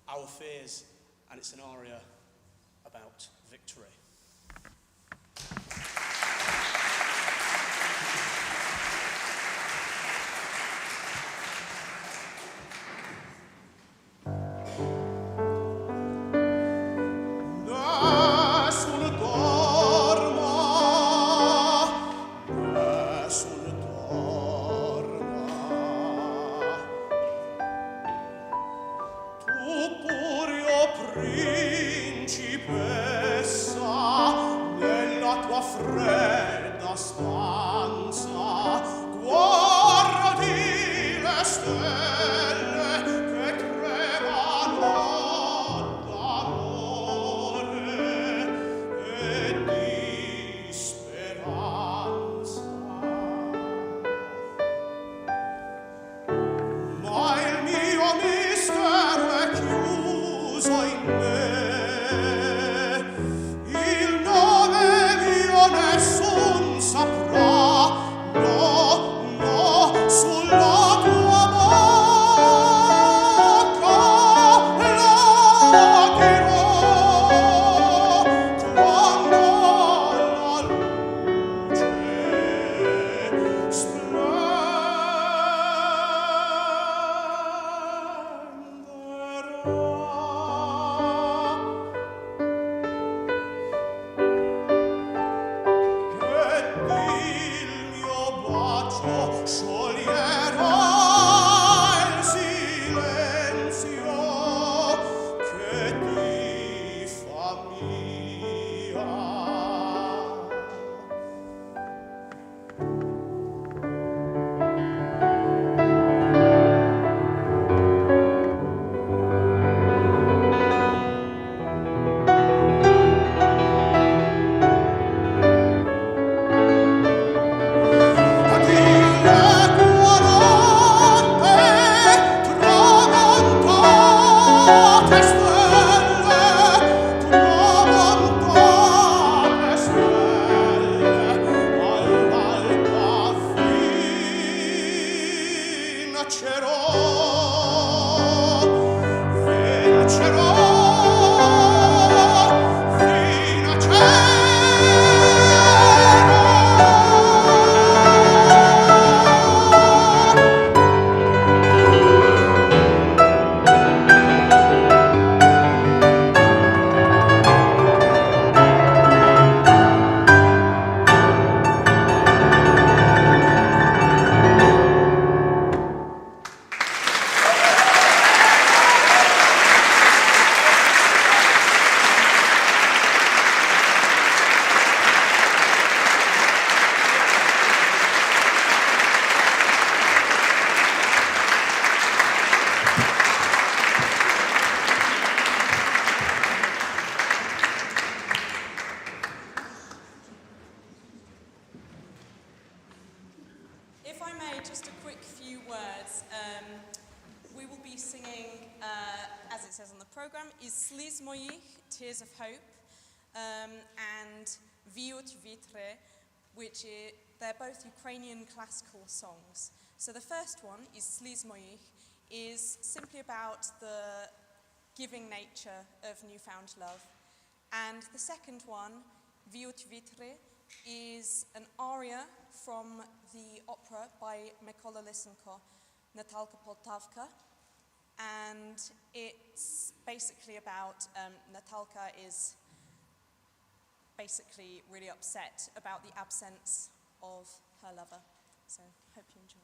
Speaker 11: our fears, and it's an aria about victory.
Speaker 12: singing, as it says on the program, is Slіз моїх, Tears of Hope, and Viut Vitre, which they're both Ukrainian classical songs. So the first one is Slіз моїх, is simply about the giving nature of newfound love. And the second one, Viut Vitre, is an aria from the opera by Mykola Lysenko, Natalka Poltavka, and it's basically about Natalka is basically really upset about the absence of her lover. So hope you enjoy.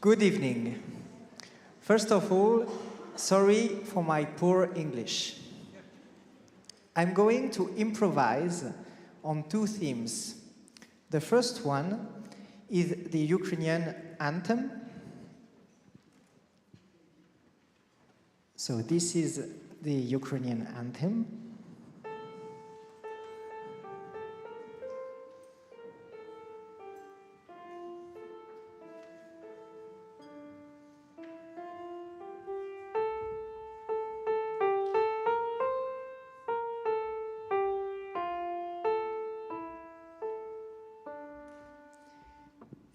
Speaker 13: Good evening. First of all, sorry for my poor English. I'm going to improvise on two themes. The first one is the Ukrainian anthem. So this is the Ukrainian anthem.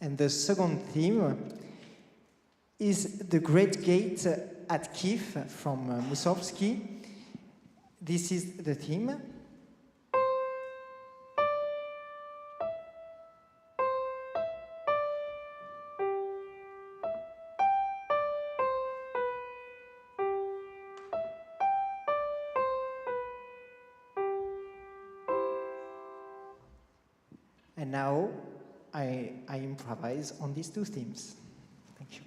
Speaker 13: And the second theme is the Great Gate at Kiev from Mussorgsky. This is the theme. And now I improvise on these two themes. Thank you.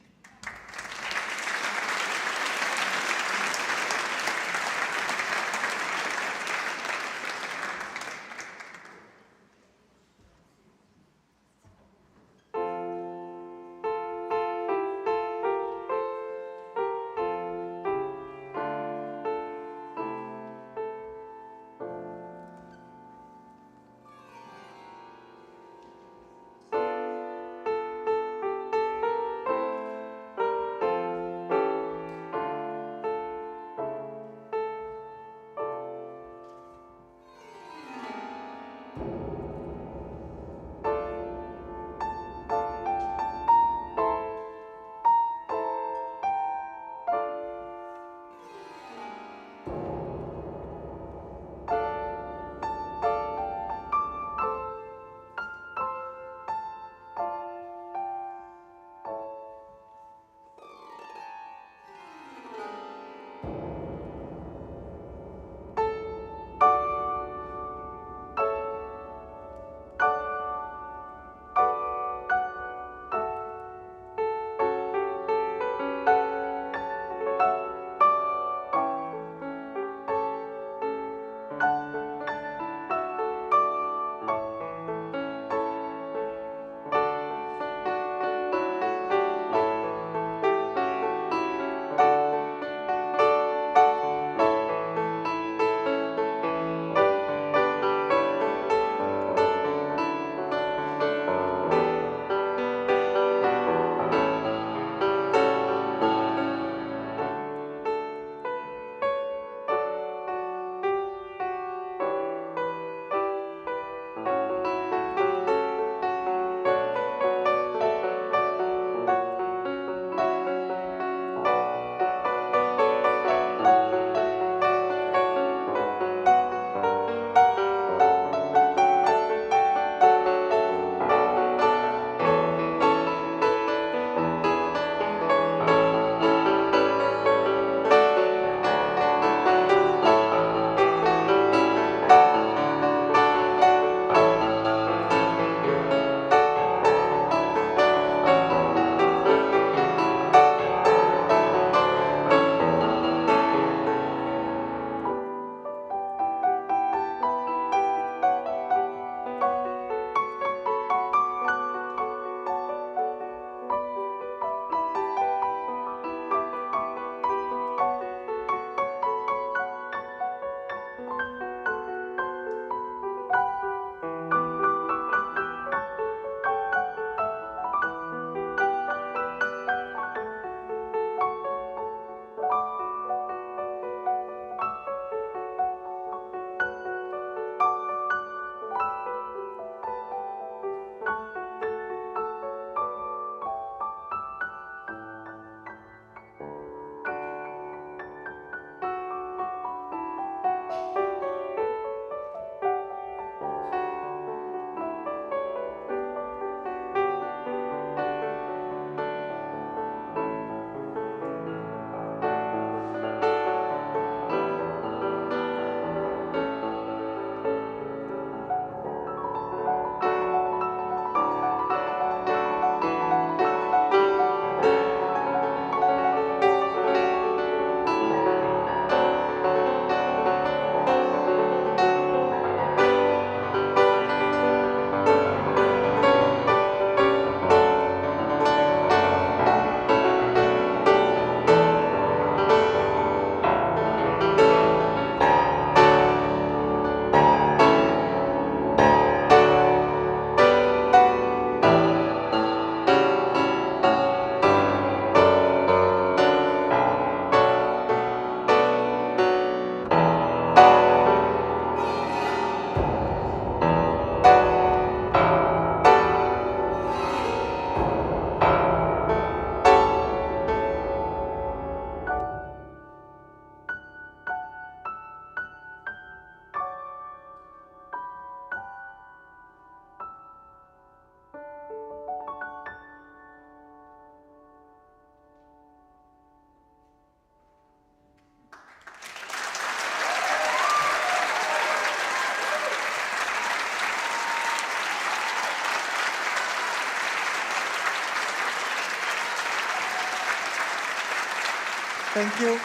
Speaker 13: Thank you.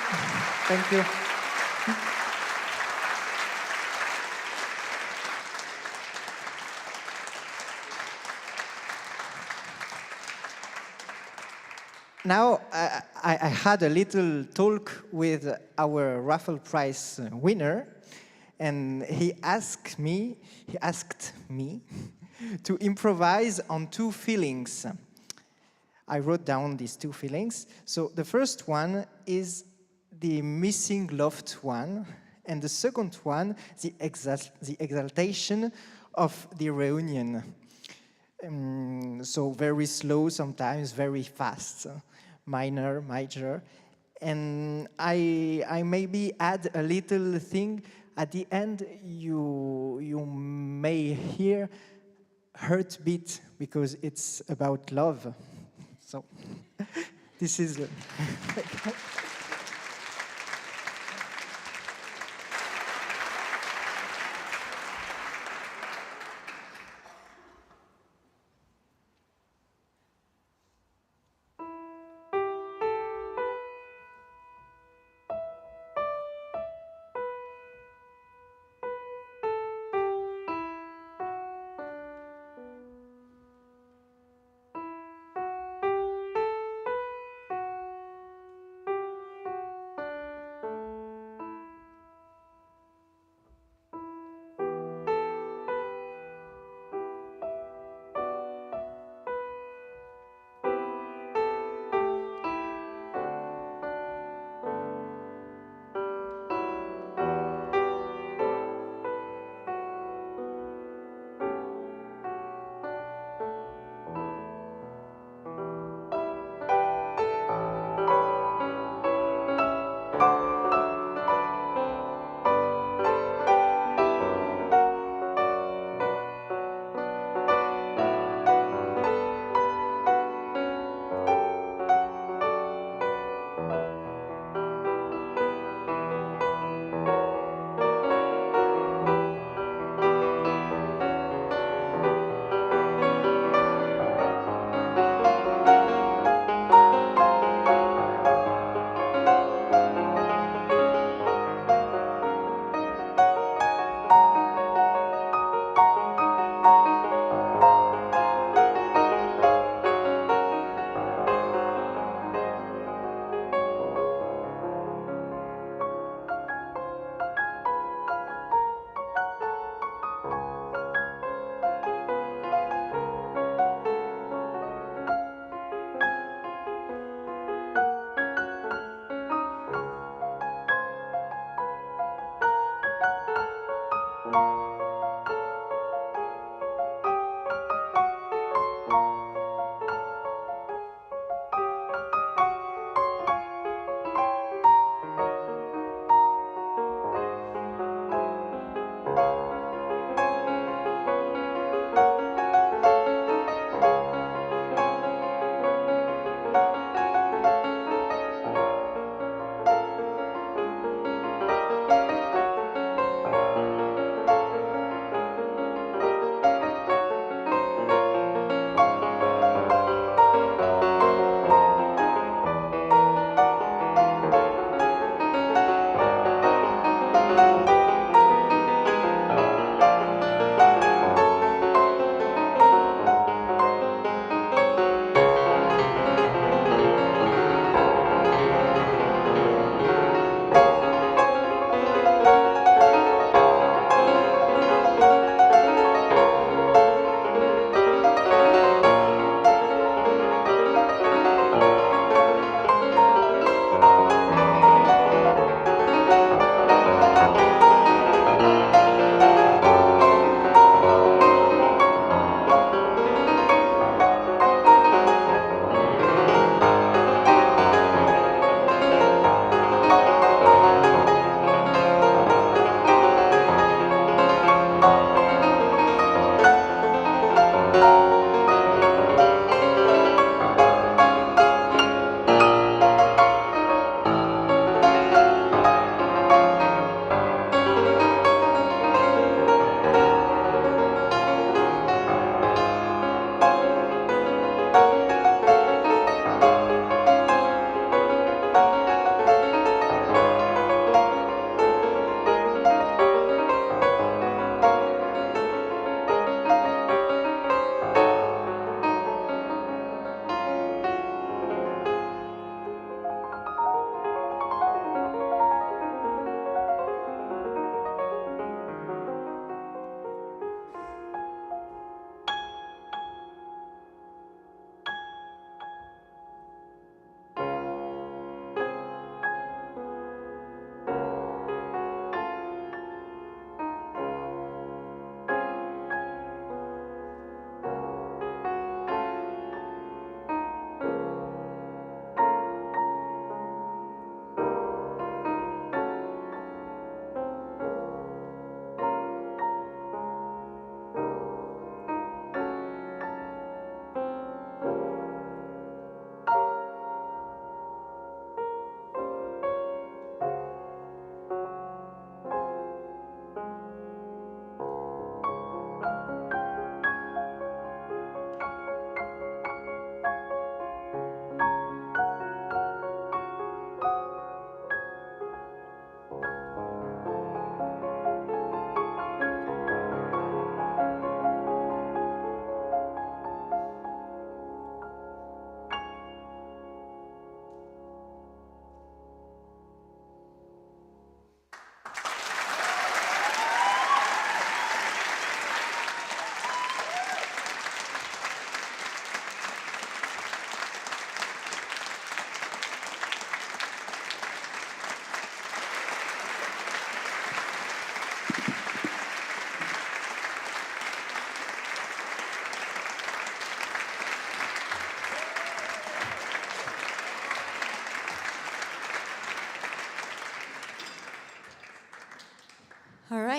Speaker 13: Thank you. Now, I had a little talk with our Raffle Prize winner, and he asked me to improvise on two feelings. I wrote down these two feelings. So the first one is the missing loved one, and the second one, the exaltation of the reunion. So very slow sometimes, very fast, minor, major. And I maybe add a little thing. At the end, you may hear heartbeat because it's about love. So this is...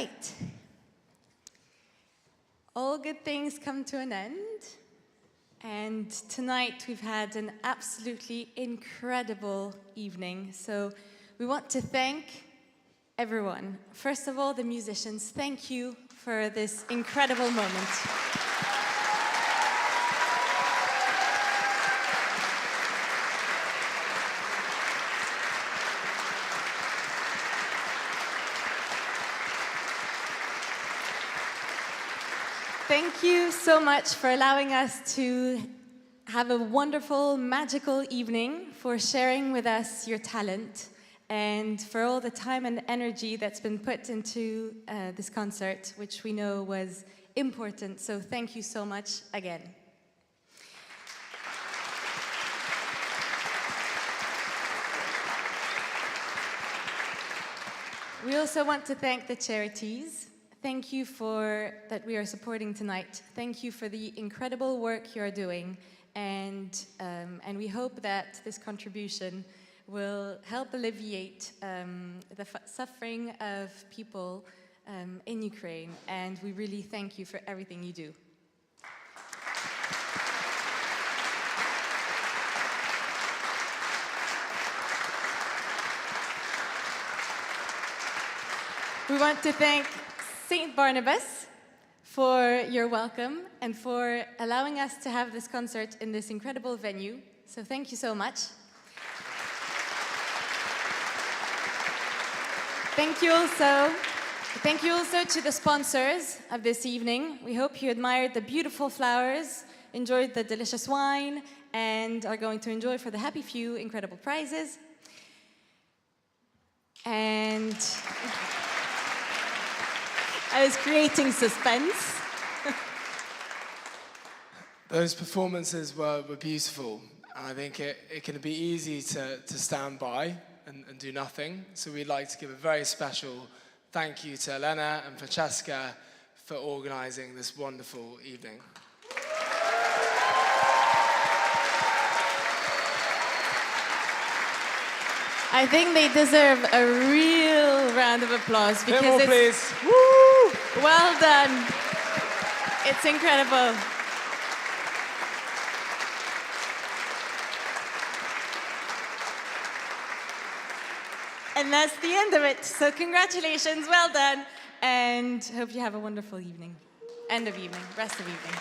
Speaker 6: right. All good things come to an end. And tonight we've had an absolutely incredible evening. So we want to thank everyone. First of all, the musicians, thank you for this incredible moment. Thank you so much for allowing us to have a wonderful, magical evening, for sharing with us your talent, and for all the time and energy that's been put into this concert, which we know was important. So thank you so much again. We also want to thank the charities. Thank you for that we are supporting tonight. Thank you for the incredible work you're doing, and we hope that this contribution will help alleviate the suffering of people in Ukraine, and we really thank you for everything you do. We want to thank St. Barnabas for your welcome and for allowing us to have this concert in this incredible venue. So thank you so much. Thank you also to the sponsors of this evening. We hope you admired the beautiful flowers, enjoyed the delicious wine, and are going to enjoy for the happy few incredible prizes. And I was creating suspense.
Speaker 9: Those performances were beautiful, and I think it can be easy to stand by and do nothing. So we'd like to give a very special thank you to Elena and Francesca for organising this wonderful evening.
Speaker 6: I think they deserve a real round of applause because
Speaker 9: more,
Speaker 6: it's
Speaker 9: please.
Speaker 6: Woo! Well done. It's incredible. And that's the end of it. So congratulations, well done, and hope you have a wonderful evening. End of evening, rest of evening.